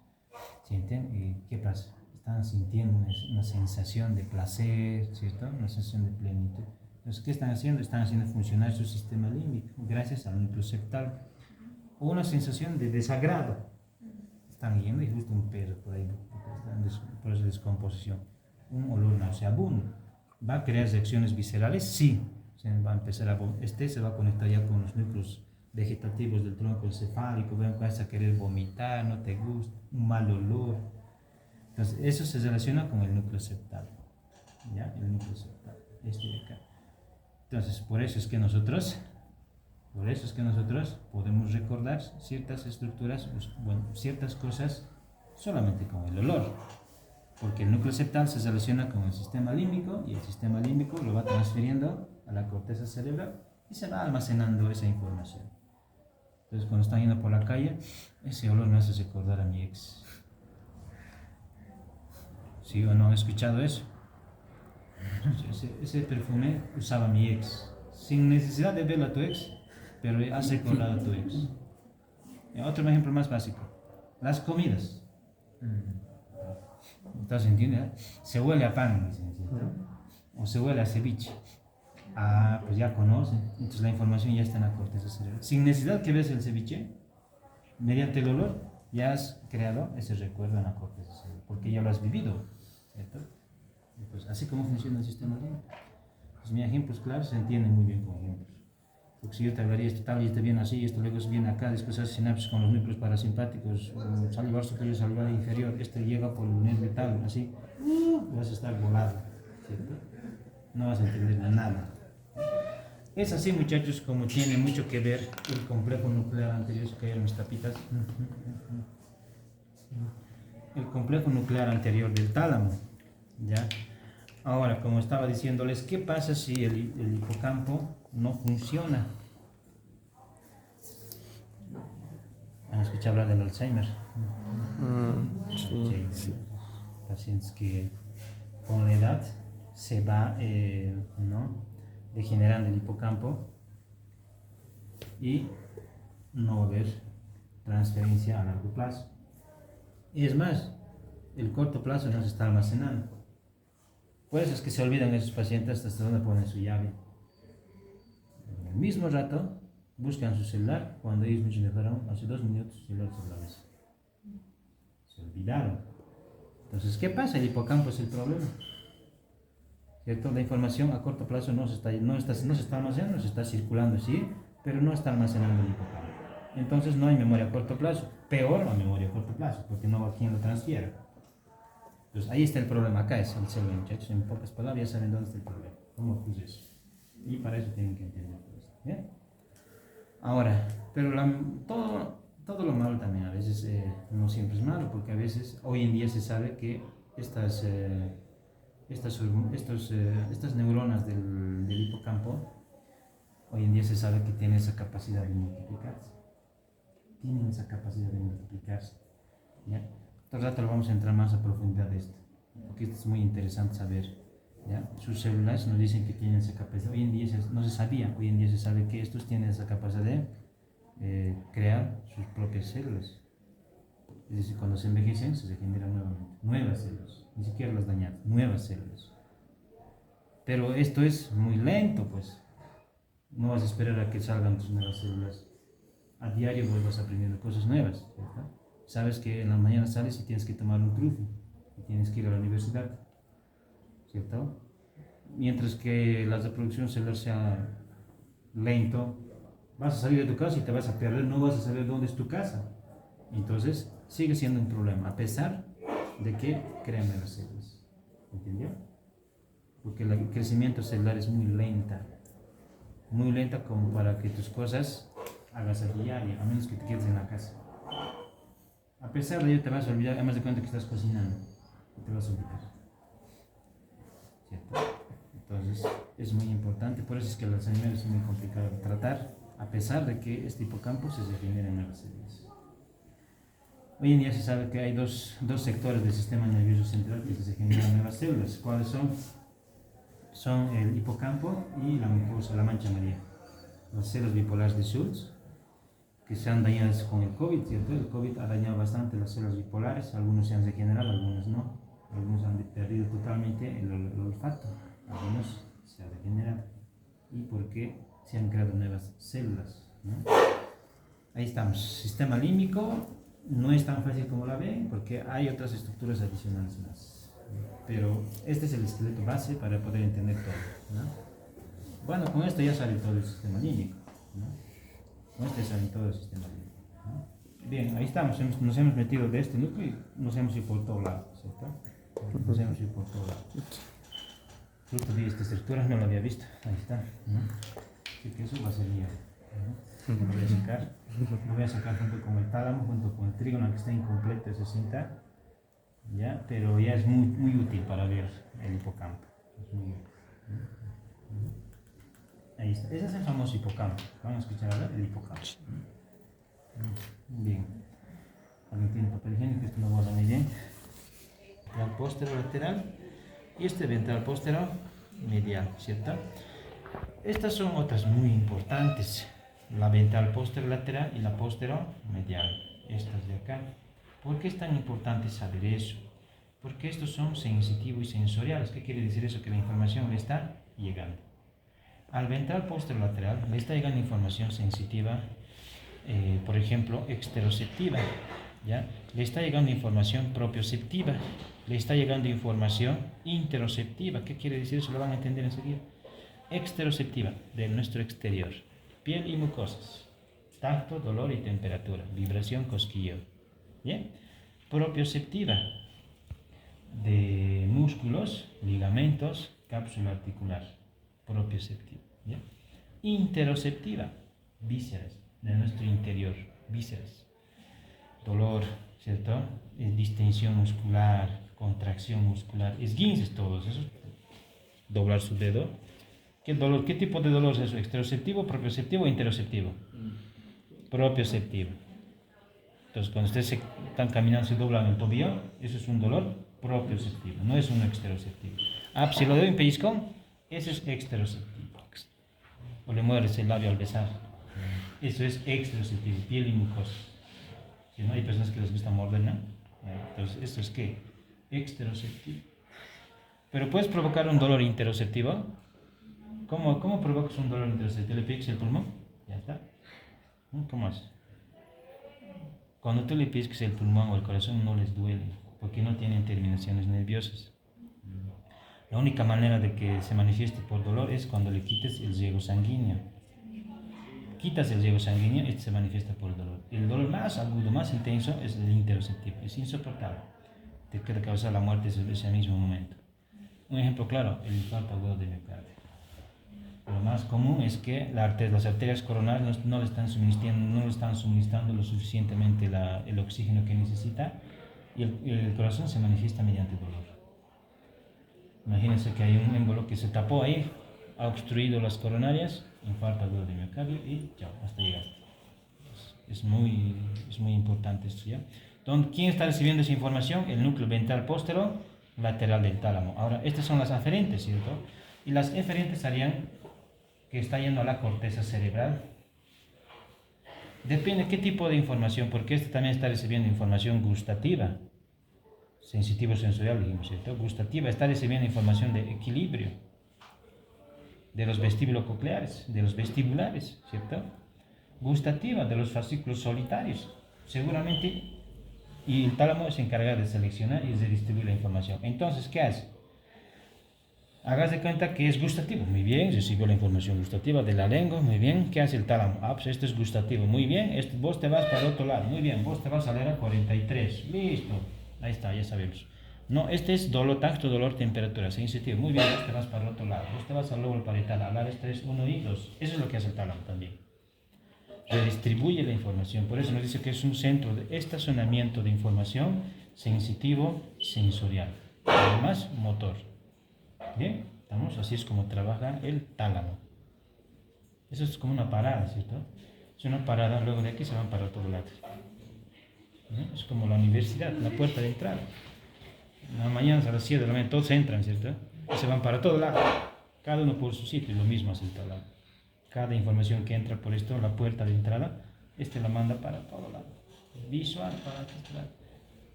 ¿Sienten? ¿Y qué pasa? Están sintiendo una sensación de placer, ¿cierto? Una sensación de plenitud. Entonces, ¿qué están haciendo? Están haciendo funcionar su sistema límbico gracias al núcleo septal. O una sensación de desagrado. Están yendo y justo un perro por ahí, están en proceso de descomposición. Un olor nauseabundo. ¿Va a crear reacciones viscerales? Sí. Va a empezar se va a conectar ya con los núcleos vegetativos del tronco encefálico, vas a querer vomitar, no te gusta, un mal olor. Entonces, eso se relaciona con el núcleo septal. ¿Ya? El núcleo septal. Este de acá. Entonces, por eso es que nosotros podemos recordar ciertas estructuras, bueno, ciertas cosas solamente con el olor. porque el núcleo septal se relaciona con el sistema límbico y el sistema límbico lo va transfiriendo a la corteza cerebral y se va almacenando esa información. Entonces, cuando están yendo por la calle, ese olor me hace recordar a mi ex. ¿Sí o no? ¿Han escuchado eso? Ese perfume usaba mi ex, sin necesidad de verlo a tu ex, pero hace recordar a tu ex. Otro ejemplo más básico, las comidas. Entonces, ¿entiendes? Se huele a pan, dicen, ¿cierto? O se huele a ceviche. Ah, pues ya conocen. Entonces la información ya está en la corteza cerebral. Sin necesidad que veas el ceviche, mediante el olor, ya has creado ese recuerdo en la corteza cerebral, porque ya lo has vivido, ¿cierto? Pues así como funciona el sistema límbico. Pues mi ejemplos claros se entienden muy bien con ejemplos. Porque si yo te hablaría esto tal y esto viene así, esto luego viene acá, después hace sinapsis con los núcleos parasimpáticos, salivar superior, salivar inferior, esto llega por el nervio tal, así, vas a estar volado, ¿cierto? No vas a entender nada. Es así, muchachos, como tiene mucho que ver el complejo nuclear anterior. Se cayeron mis tapitas. El complejo nuclear anterior del tálamo, ¿ya? Ahora, como estaba diciéndoles, ¿qué pasa si el hipocampo no funciona? ¿Han escuchado hablar del Alzheimer? Sí. Pacientes que con la edad se va, ¿no?, degenerando el hipocampo y no va a haber transferencia a largo plazo. Y es más, el corto plazo no se está almacenando. Por eso es que se olvidan esos pacientes hasta dónde ponen su llave. En el mismo rato buscan su celular cuando ellos me dejaron hace 2 minutos su celular sobre la mesa. Se olvidaron. Entonces, ¿qué pasa? El hipocampo es el problema. ¿Cierto? La información a corto plazo no se está almacenando, se está circulando, sí, pero no está almacenando el hipocampo. Entonces no hay memoria a corto plazo. Peor la memoria a corto plazo, porque no va quien lo transfiera. Entonces ahí está el problema. Acá es el cerebro, muchachos. En pocas palabras ya saben dónde está el problema. ¿Cómo puse eso? Y para eso tienen que entender todo esto. ¿Bien? Ahora, pero todo lo malo también a veces no siempre es malo, porque a veces hoy en día se sabe que estas neuronas del hipocampo, hoy en día se sabe que tienen esa capacidad de multiplicarse. Tienen esa capacidad de multiplicarse. ¿Ya? Otro rato lo vamos a entrar más a profundidad de esto, porque esto es muy interesante saber. ¿Ya? Sus células nos dicen que tienen esa capacidad. Hoy en día no se sabía, hoy en día se sabe que estos tienen esa capacidad de crear sus propias células. Es decir, cuando se envejecen se generan nuevas células, ni siquiera las dañadas, nuevas células. Pero esto es muy lento, pues. No vas a esperar a que salgan tus nuevas células. A diario vuelvas aprendiendo cosas nuevas, ¿cierto? Sabes que en la mañana sales y tienes que tomar un trufi, y tienes que ir a la universidad, ¿cierto? Mientras que la reproducción celular sea lento, vas a salir de tu casa y te vas a perder, no vas a saber dónde es tu casa. Entonces, sigue siendo un problema, a pesar de que crean nuevas células. ¿Entendió? Porque el crecimiento celular es muy lenta como para que tus cosas hagas a diario, a menos que te quedes en la casa. A pesar de ello te vas a olvidar, además de cuenta que estás cocinando, te vas a olvidar. ¿Cierto? Entonces, es muy importante, por eso es que el Alzheimer es muy complicado de tratar, a pesar de que este hipocampo se regenera en nuevas células. Hoy en día se sabe que hay dos sectores del sistema nervioso central que se generan nuevas células. ¿Cuáles son? Son el hipocampo y la mucosa, la mancha amarilla. Las células bipolares de Schultz, que se han dañado con el COVID, ¿cierto? El COVID ha dañado bastante las células bipolares, algunos se han regenerado, algunos no. Algunos han perdido totalmente el olfato, algunos se han regenerado. ¿Y por qué? Se han creado nuevas células, ¿no? Ahí estamos. Sistema límbico no es tan fácil como la ven, porque hay otras estructuras adicionales más. Pero este es el esqueleto base para poder entender todo, ¿no? Bueno, con esto ya sale todo el sistema límbico, ¿no? Con esto ya sale todo el sistema límbico, ¿no? Bien, ahí estamos, nos hemos metido de este núcleo y nos hemos ido por todo lado, ¿cierto? Nos hemos ido por todo lado. Fruto de esta estructura no lo había visto, ahí está, ¿no? Así que eso va a ser mío, ¿no? Lo voy a sacar junto con el tálamo, junto con el trígono que está incompleto esa cinta. ¿ya? Pero ya es muy, muy útil para ver el hipocampo. Es muy útil. Ahí está. Ese es el famoso hipocampo. Vamos a escuchar ahora el hipocampo. Bien. ¿Alguien tiene papel higiénico? Esto lo guarda muy bien. Ventral póstero lateral y este ventral póstero medial, ¿cierto? Estas son otras muy importantes. La ventral póstero lateral y la póstero medial. Estas de acá. ¿Por qué es tan importante saber eso? Porque estos son sensitivos y sensoriales. ¿Qué quiere decir eso? Que la información le está llegando. Al ventral posterolateral le está llegando información sensitiva, por ejemplo, exteroceptiva, ¿ya? Le está llegando información propioceptiva, le está llegando información interoceptiva. ¿Qué quiere decir eso? Lo van a entender enseguida. Exteroceptiva, de nuestro exterior, piel y mucosas, tacto, dolor y temperatura, vibración, cosquilleo. ¿Bien? Propioceptiva, de músculos, ligamentos, cápsula articular, propioceptiva. ¿Bien? Interoceptiva, vísceras, de nuestro interior, vísceras, dolor, ¿cierto? Distensión muscular, contracción muscular, esguinces todos esos, doblar su dedo. ¿Qué dolor? ¿Qué tipo de dolor es eso? ¿Exteroceptivo, propioceptivo o interoceptivo? Propioceptivo. Entonces, cuando ustedes están caminando y se doblan el tobillo, eso es un dolor propioceptivo, no es un exteroceptivo. Ah, pues si lo doy un pellizcón, eso es exteroceptivo. O le mueres el labio al besar, eso es exteroceptivo, piel y mucosa. Si no, hay personas que les gusta morder, ¿no? Entonces, ¿esto es qué? Exteroceptivo. Pero puedes provocar un dolor interoceptivo. ¿Cómo provocas un dolor interoceptivo? ¿Le piques el pulmón? Ya está. ¿Cómo haces? Cuando tú le pisques el pulmón o el corazón no les duele, porque no tienen terminaciones nerviosas. La única manera de que se manifieste por dolor es cuando le quites el riego sanguíneo. Quitas el riego sanguíneo, este se manifiesta por dolor. El dolor más agudo, más intenso es el interoceptivo, es insoportable. Te puede causar la muerte en ese mismo momento. Un ejemplo claro, el infarto agudo de miocardio. Lo más común es que las arterias coronarias no le están suministrando lo suficientemente el oxígeno que necesita y el corazón se manifiesta mediante dolor. Imagínense que hay un émbolo que se tapó ahí, ha obstruido las coronarias, infarto agudo de miocardio y chao, hasta llegaste. Es muy importante esto, ¿ya? Entonces, ¿quién está recibiendo esa información? El núcleo ventral póstero lateral del tálamo. Ahora, estas son las aferentes, ¿cierto? Y las eferentes harían que está yendo a la corteza cerebral. Depende qué tipo de información, porque este también está recibiendo información gustativa, sensitivo sensorial, dijimos, ¿cierto? Gustativa, está recibiendo información de equilibrio, de los vestíbulos cocleares, de los vestibulares, ¿cierto? Gustativa, de los fascículos solitarios, seguramente, y el tálamo se encarga de seleccionar y de distribuir la información. Entonces, ¿qué hace? Hagas de cuenta que es gustativo, muy bien, recibió la información gustativa de la lengua, muy bien. ¿Qué hace el tálamo? Ah, pues esto es gustativo, muy bien, vos te vas para el otro lado, muy bien, vos te vas a la era 43, listo, ahí está, ya sabemos. No, este es dolor, tacto, dolor, temperatura, sensitivo, muy bien, vos te vas para el otro lado, vos te vas al lóbulo parietal, hablar este es 1 y 2, eso es lo que hace el tálamo también. Redistribuye la información, por eso nos dice que es un centro de estacionamiento de información sensitivo, sensorial, además motor. Bien, ¿estamos? Así es como trabaja el tálamo. Eso es como una parada, ¿cierto? Es una parada, luego de aquí se van para otro lado. ¿No? Es como la universidad, la puerta de entrada. En la mañana a las 7 de la mañana todos entran, ¿cierto? Y se van para todo lado, cada uno por su sitio, y lo mismo hace el tálamo. Cada información que entra por esto, la puerta de entrada, la manda para todo lado. Visual para este lado,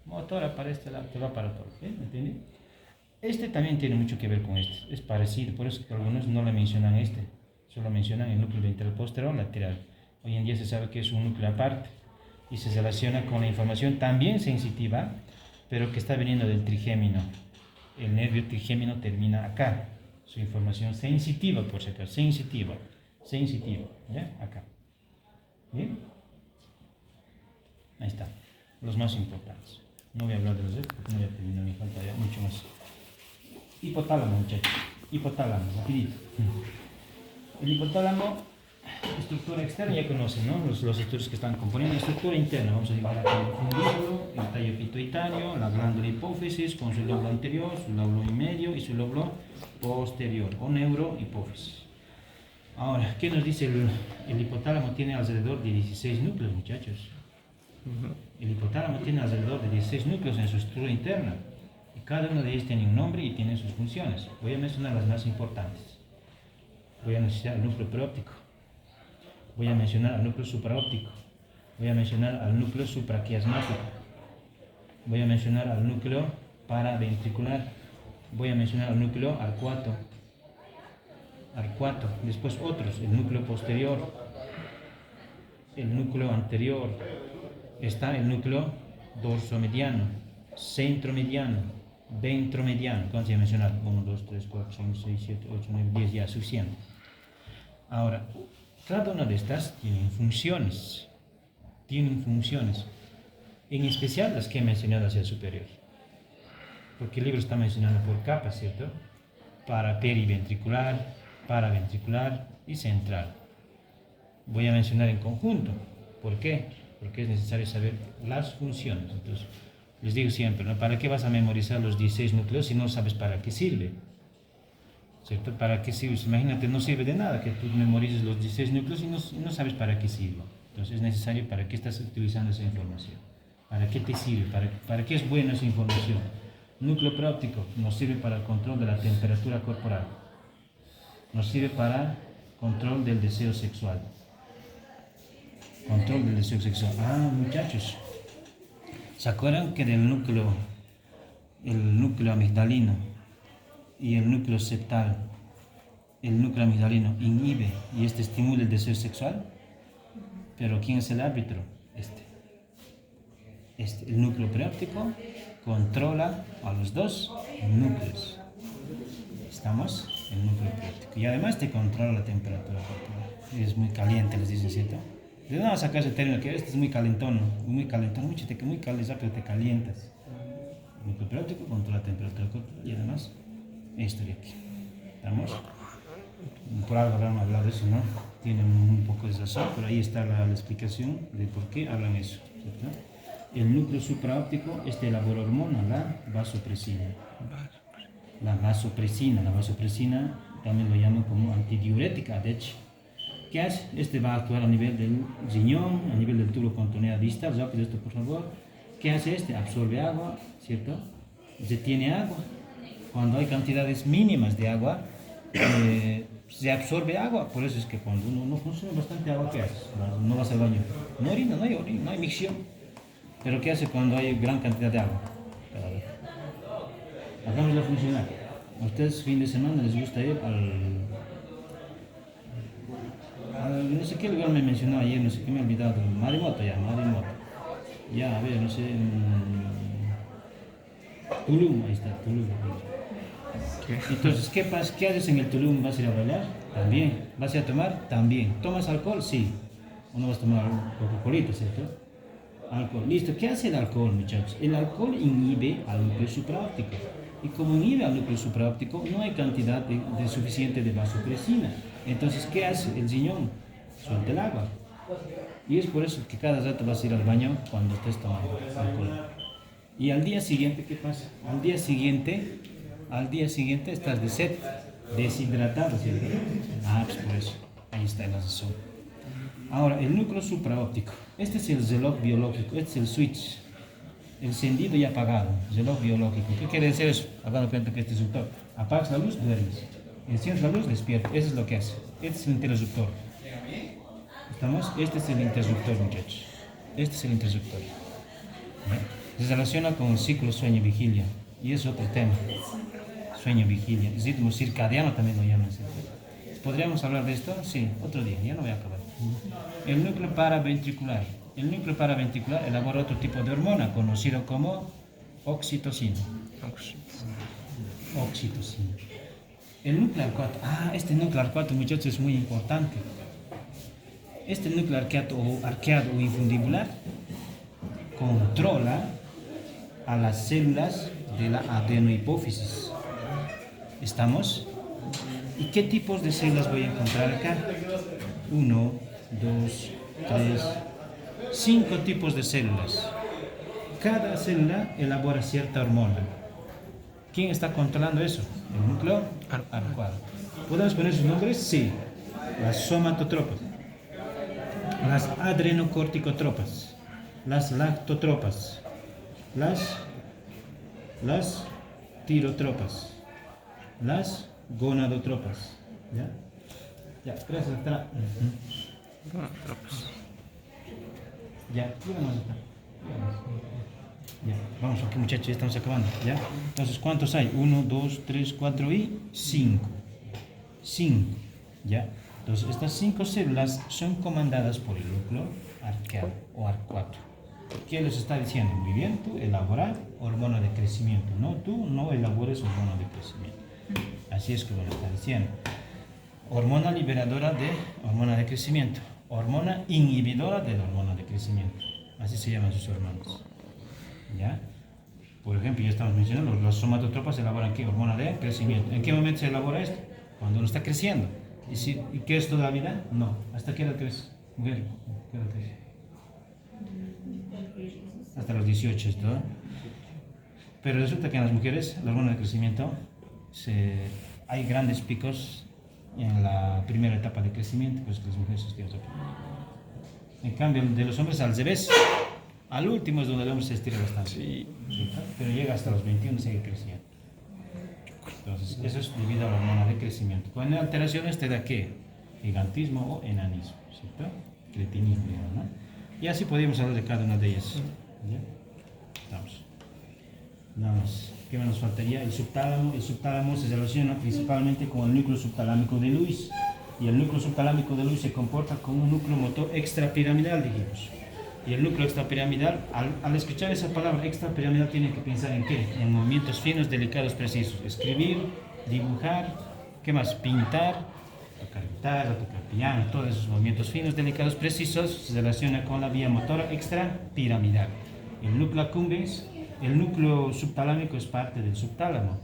motora para este lado, te va para todo. ¿Me entiendes? Este también tiene mucho que ver con este, es parecido, por eso que algunos no le mencionan solo mencionan el núcleo ventral póstero lateral. Hoy en día se sabe que es un núcleo aparte y se relaciona con la información también sensitiva, pero que está viniendo del trigémino. El nervio trigémino termina acá, su información sensitiva, por si acaso, sensitiva, ¿ya? Acá. ¿Bien? Ahí está, los más importantes. No voy a hablar de los otros porque no voy a terminar, me falta ya mucho más. Hipotálamo, muchachos. Hipotálamo, rapidito. El hipotálamo Estructura externa ya conocen, ¿no? Los estudios que están componiendo. Estructura interna, vamos a llevar aquí el fundículo, el tallo pituitario, la glándula hipófisis con su lóbulo anterior, su lóbulo medio y su lóbulo posterior, o neurohipófisis. Ahora, ¿qué nos dice el hipotálamo? Tiene alrededor de 16 núcleos, muchachos. El hipotálamo tiene alrededor de 16 núcleos en su estructura interna. Y cada uno de ellos tiene un nombre y tiene sus funciones. Voy a mencionar las más importantes. Voy a mencionar el núcleo preóptico. Voy a mencionar al núcleo supraóptico. Voy a mencionar al núcleo supraquiasmático. Voy a mencionar al núcleo paraventricular. Voy a mencionar al núcleo arcuato. Después otros, el núcleo posterior, el núcleo anterior, está el núcleo dorsomediano, centromediano, ventromediano. ¿Cuántos he mencionado? 1, 2, 3, 4, 5, 6, 7, 8, 9, 10, ya, suficiente. Ahora, cada una de estas tienen funciones, en especial las que he mencionado hacia el superior, porque el libro está mencionando por capas, ¿cierto? Para periventricular, paraventricular y central. Voy a mencionar en conjunto. ¿Por qué? Porque es necesario saber las funciones. Entonces, les digo siempre, ¿no? ¿Para qué vas a memorizar los 16 núcleos si no sabes para qué sirve? ¿Cierto? ¿Para qué sirve? Imagínate, no sirve de nada que tú memorices los 16 núcleos y no sabes para qué sirve. Entonces es necesario para qué estás utilizando esa información. ¿Para qué te sirve? ¿Para qué es buena esa información? Núcleo preóptico nos sirve para el control de la temperatura corporal. Nos sirve para control del deseo sexual. Control del deseo sexual. Ah, muchachos, ¿se acuerdan que del núcleo, el núcleo amigdalino y el núcleo septal, el núcleo amigdalino inhibe y estimula el deseo sexual? Pero ¿quién es el árbitro? El núcleo preóptico controla a los dos núcleos. ¿Estamos? El núcleo preóptico. Y además te controla la temperatura corporal. Es muy caliente, les dicen, ¿cierto? ¿De dónde vas a sacar ese término? Que este es muy calentón, muy rápido te calientas. El núcleo preóptico controla la temperatura corporal y además esto de aquí. ¿Estamos? Por algo habrán hablado de eso, ¿no? Tienen un poco de razón, pero ahí está la explicación de por qué hablan eso, ¿cierto? El núcleo supraóptico elabora hormona, la vasopresina. La vasopresina también lo llaman como antidiurética, de hecho. ¿Qué hace? Va a actuar a nivel del riñón, a nivel del tubo contonea distal. Rápido esto, por favor. ¿Qué hace? Absorbe agua, ¿cierto? Retiene agua. Cuando hay cantidades mínimas de agua, se absorbe agua. Por eso es que cuando uno no consume bastante agua, ¿qué haces? No vas al baño. No orina, no hay micción. Pero ¿qué hace cuando hay gran cantidad de agua? Hagámoslo funcionar. A ustedes fin de semana les gusta ir al no sé qué lugar me mencionó ayer, no sé qué me he olvidado. Marimoto. Ya, a ver, no sé. Tulum, ahí está, Tulum. Entonces, ¿qué pasa? ¿Qué haces en el Tulum? ¿Vas a ir a bailar? También. ¿Vas a ir a tomar? También. ¿Tomas alcohol? Sí. ¿O no vas a tomar Coca-Colita, cierto? Alcohol. Listo. ¿Qué hace el alcohol, muchachos? El alcohol inhibe al núcleo supraóptico. Y como inhibe al núcleo supraóptico, no hay cantidad de suficiente de vasopresina. Entonces, ¿qué hace el riñón? Suelta el agua. Y es por eso que cada rato vas a ir al baño cuando estés tomando alcohol. Y al día siguiente, ¿qué pasa? Al día siguiente estás de sed, deshidratado, ¿cierto? Pues por eso. Ahí está la razón. Ahora, el núcleo supraóptico. Este es el reloj biológico, este es el switch. Encendido y apagado, reloj biológico. ¿Qué quiere decir eso? Hagando cuenta que este es el interruptor. Apagas la luz, duermes. Enciendes la luz, despiertas. Eso es lo que hace. Este es el interruptor. ¿Estamos? Este es el interruptor, muchachos. Este es el interruptor. Se relaciona con el ciclo sueño-vigilia. Y es otro tema. Sueño-vigilia. El ritmo circadiano también lo llaman. ¿Podríamos hablar de esto? Sí, otro día. Ya no voy a acabar. El núcleo paraventricular. El núcleo paraventricular elabora otro tipo de hormona conocido como oxitocina. Oxitocina. El núcleo arcuato. Este núcleo arcuato, muchachos, es muy importante. Este núcleo arqueado o infundibular controla a las células de la adenohipófisis. ¿Estamos? ¿Y qué tipos de células voy a encontrar acá? 1, 2, 3, 5 tipos de células. Cada célula elabora cierta hormona. ¿Quién está controlando eso? El núcleo arcuado. ¿Podemos poner sus nombres? Sí. Las somatotropas, las adrenocorticotropas, las lactotropas, las tirotropas, las gonadotropas. ¿Ya? Ya, gracias, doctora. Ya, ya, vamos aquí muchachos, ya estamos acabando, ¿ya? Entonces, ¿cuántos hay? 1, 2, 3, 4 y 5. 5, ¿ya? Entonces, estas 5 células son comandadas por el núcleo arqueado o arcuado. ¿Qué les está diciendo? Muy bien, tú elaborar hormona de crecimiento, no, tú no elabores hormona de crecimiento. Así es como lo está diciendo. Hormona liberadora de hormona de crecimiento, hormona inhibidora de la hormona de crecimiento. Así se llaman sus hormonas. ¿Ya? Por ejemplo, ya estamos mencionando, los somatotropas elaboran ¿qué? Hormona de crecimiento. ¿En qué momento se elabora esto? Cuando uno está creciendo. ¿Y qué es toda la vida? No. ¿Hasta qué edad crece? Mujer, ¿qué edad crece? Hasta los 18, ¿no? Pero resulta que en las mujeres, la hormona de crecimiento, hay grandes picos en la primera etapa de crecimiento, pues que las mujeres se estiran. En cambio, de los hombres al revés, al último es donde el hombre se estira bastante. Sí. Pero llega hasta los 21 y sigue creciendo. Entonces, eso es debido a la hormona de crecimiento. Con alteraciones te da ¿qué? Gigantismo o enanismo, ¿cierto? Cretinismo, ¿no? Y así podríamos hablar de cada una de ellas. ¿Ya? Estamos. Nada más. ¿Qué nos faltaría? El subtálamo. El subtálamo se relaciona principalmente con el núcleo subtalámico de Lewis. Y el núcleo subtalámico de Lewis se comporta como un núcleo motor extrapiramidal, dijimos. Y el núcleo extrapiramidal, al escuchar esa palabra extrapiramidal, tienen que pensar en ¿qué? En movimientos finos, delicados, precisos. Escribir, dibujar, ¿qué más? Pintar, tocar guitarra, tocar piano, todos esos movimientos finos, delicados, precisos se relaciona con la vía motora extrapiramidal. El núcleo accumbens, el núcleo subtalámico es parte del subtálamo.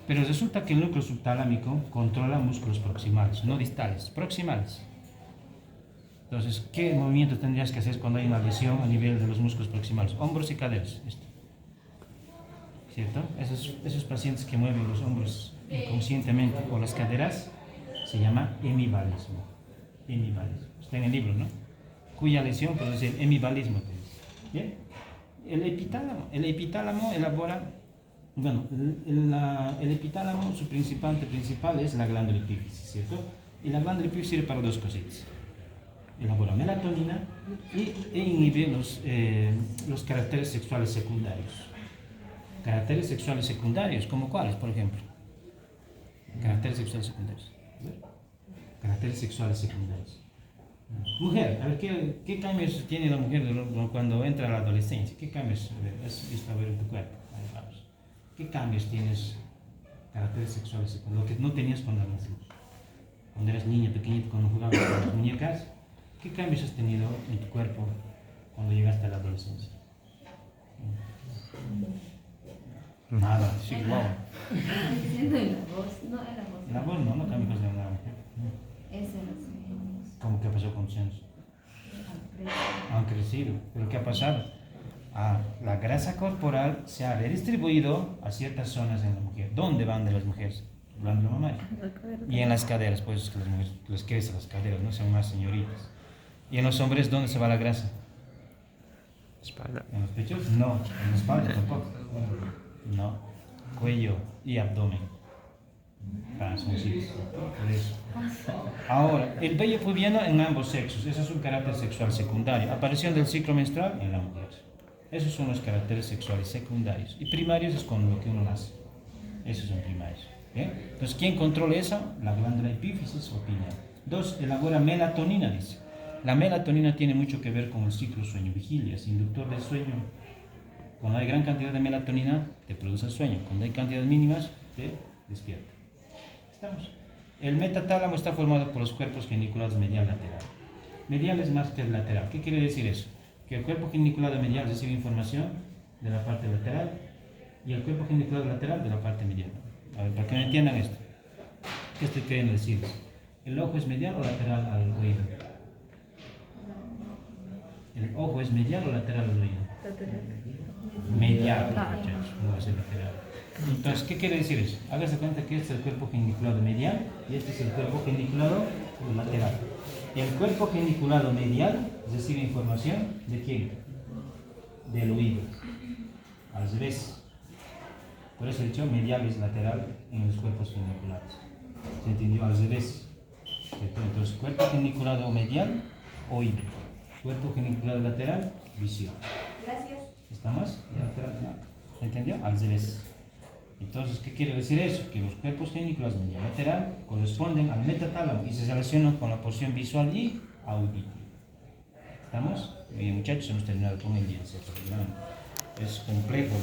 Pero resulta que el núcleo subtalámico controla músculos proximales, no distales, proximales. Entonces, ¿qué movimientos tendrías que hacer cuando hay una lesión a nivel de los músculos proximales? Hombros y caderas. Esto. ¿Cierto? Esos pacientes que mueven los hombros inconscientemente o las caderas se llama hemivalismo. Hemivalismo. Está en el libro, ¿no? Cuya lesión produce el hemivalismo. ¿Bien? El epitálamo elabora. Bueno, el epitálamo, su principal es la glándula epífisis, ¿cierto? Y la glándula epífisis sirve para dos cositas. Elabora melatonina e inhibe los caracteres sexuales secundarios. Caracteres sexuales secundarios, ¿como cuáles, por ejemplo? Caracteres sexuales secundarios. Caracteres sexuales secundarios. Mujer, a ver, ¿qué cambios tiene la mujer cuando entra a la adolescencia? ¿Qué cambios has visto ver en tu cuerpo? Ahí vamos. ¿Qué cambios tienes, caracteres sexuales secundarios? Lo que no tenías cuando eras niño. Cuando eras niña, pequeñita, cuando jugabas con las muñecas. ¿Qué cambios has tenido en tu cuerpo cuando llegaste a la adolescencia? Nada, sí, wow. La voz, no, la voz. La voz no cambios de una mujer. Ese no sé. ¿Cómo que pasó con tus años? Han crecido. ¿Pero qué ha pasado? La grasa corporal se ha redistribuido a ciertas zonas en la mujer. ¿Dónde van de las mujeres? Glándula mamaria. Y en las caderas, pues que las mujeres les crecen las caderas, ¿no? Son más señoritas. ¿Y en los hombres dónde se va la grasa? Espalda. ¿En los pechos? No. ¿En la espalda tampoco? No. Cuello y abdomen. Calzoncitos. Por eso. Ahora, el vello pubiano en ambos sexos. Eso es un carácter sexual secundario. Aparición del ciclo menstrual en la mujer. Esos son los caracteres sexuales secundarios. Y primarios es con lo que uno nace. Esos son primarios. ¿Bien? Entonces, ¿quién controla eso? La glándula epífisis o pineal. 2. Elabora melatonina, dice. La melatonina tiene mucho que ver con el ciclo sueño-vigilia, es inductor del sueño. Cuando hay gran cantidad de melatonina, te produce sueño. Cuando hay cantidades mínimas, te despierta. ¿Estamos? El metatálamo está formado por los cuerpos geniculados medial-lateral. Medial es más que el lateral. ¿Qué quiere decir eso? Que el cuerpo geniculado medial recibe información de la parte lateral y el cuerpo geniculado lateral de la parte medial. A ver, para que me entiendan esto. ¿Qué estoy queriendo decirles? ¿El ojo es medial o lateral al oído? ¿El ojo es medial o lateral al oído? Medial, muchachos, no va a ser lateral. Entonces, ¿qué quiere decir eso? Hágase cuenta que este es el cuerpo geniculado medial y este es el cuerpo geniculado lateral. El cuerpo geniculado medial recibe información ¿de quién? Del oído. Al revés. Por eso he dicho medial es lateral en los cuerpos geniculados. ¿Se entendió? Al revés. Entonces, cuerpo geniculado medial, oído. Cuerpo geniculado lateral, visión. Gracias. ¿Estamos? ¿Se entendió? Al revés. Entonces, ¿qué quiere decir eso? Que los cuerpos geniculados medial lateral corresponden al metatálamo y se relacionan con la porción visual y auditiva. ¿Estamos? Bien, muchachos, hemos terminado con el día. Es complejo.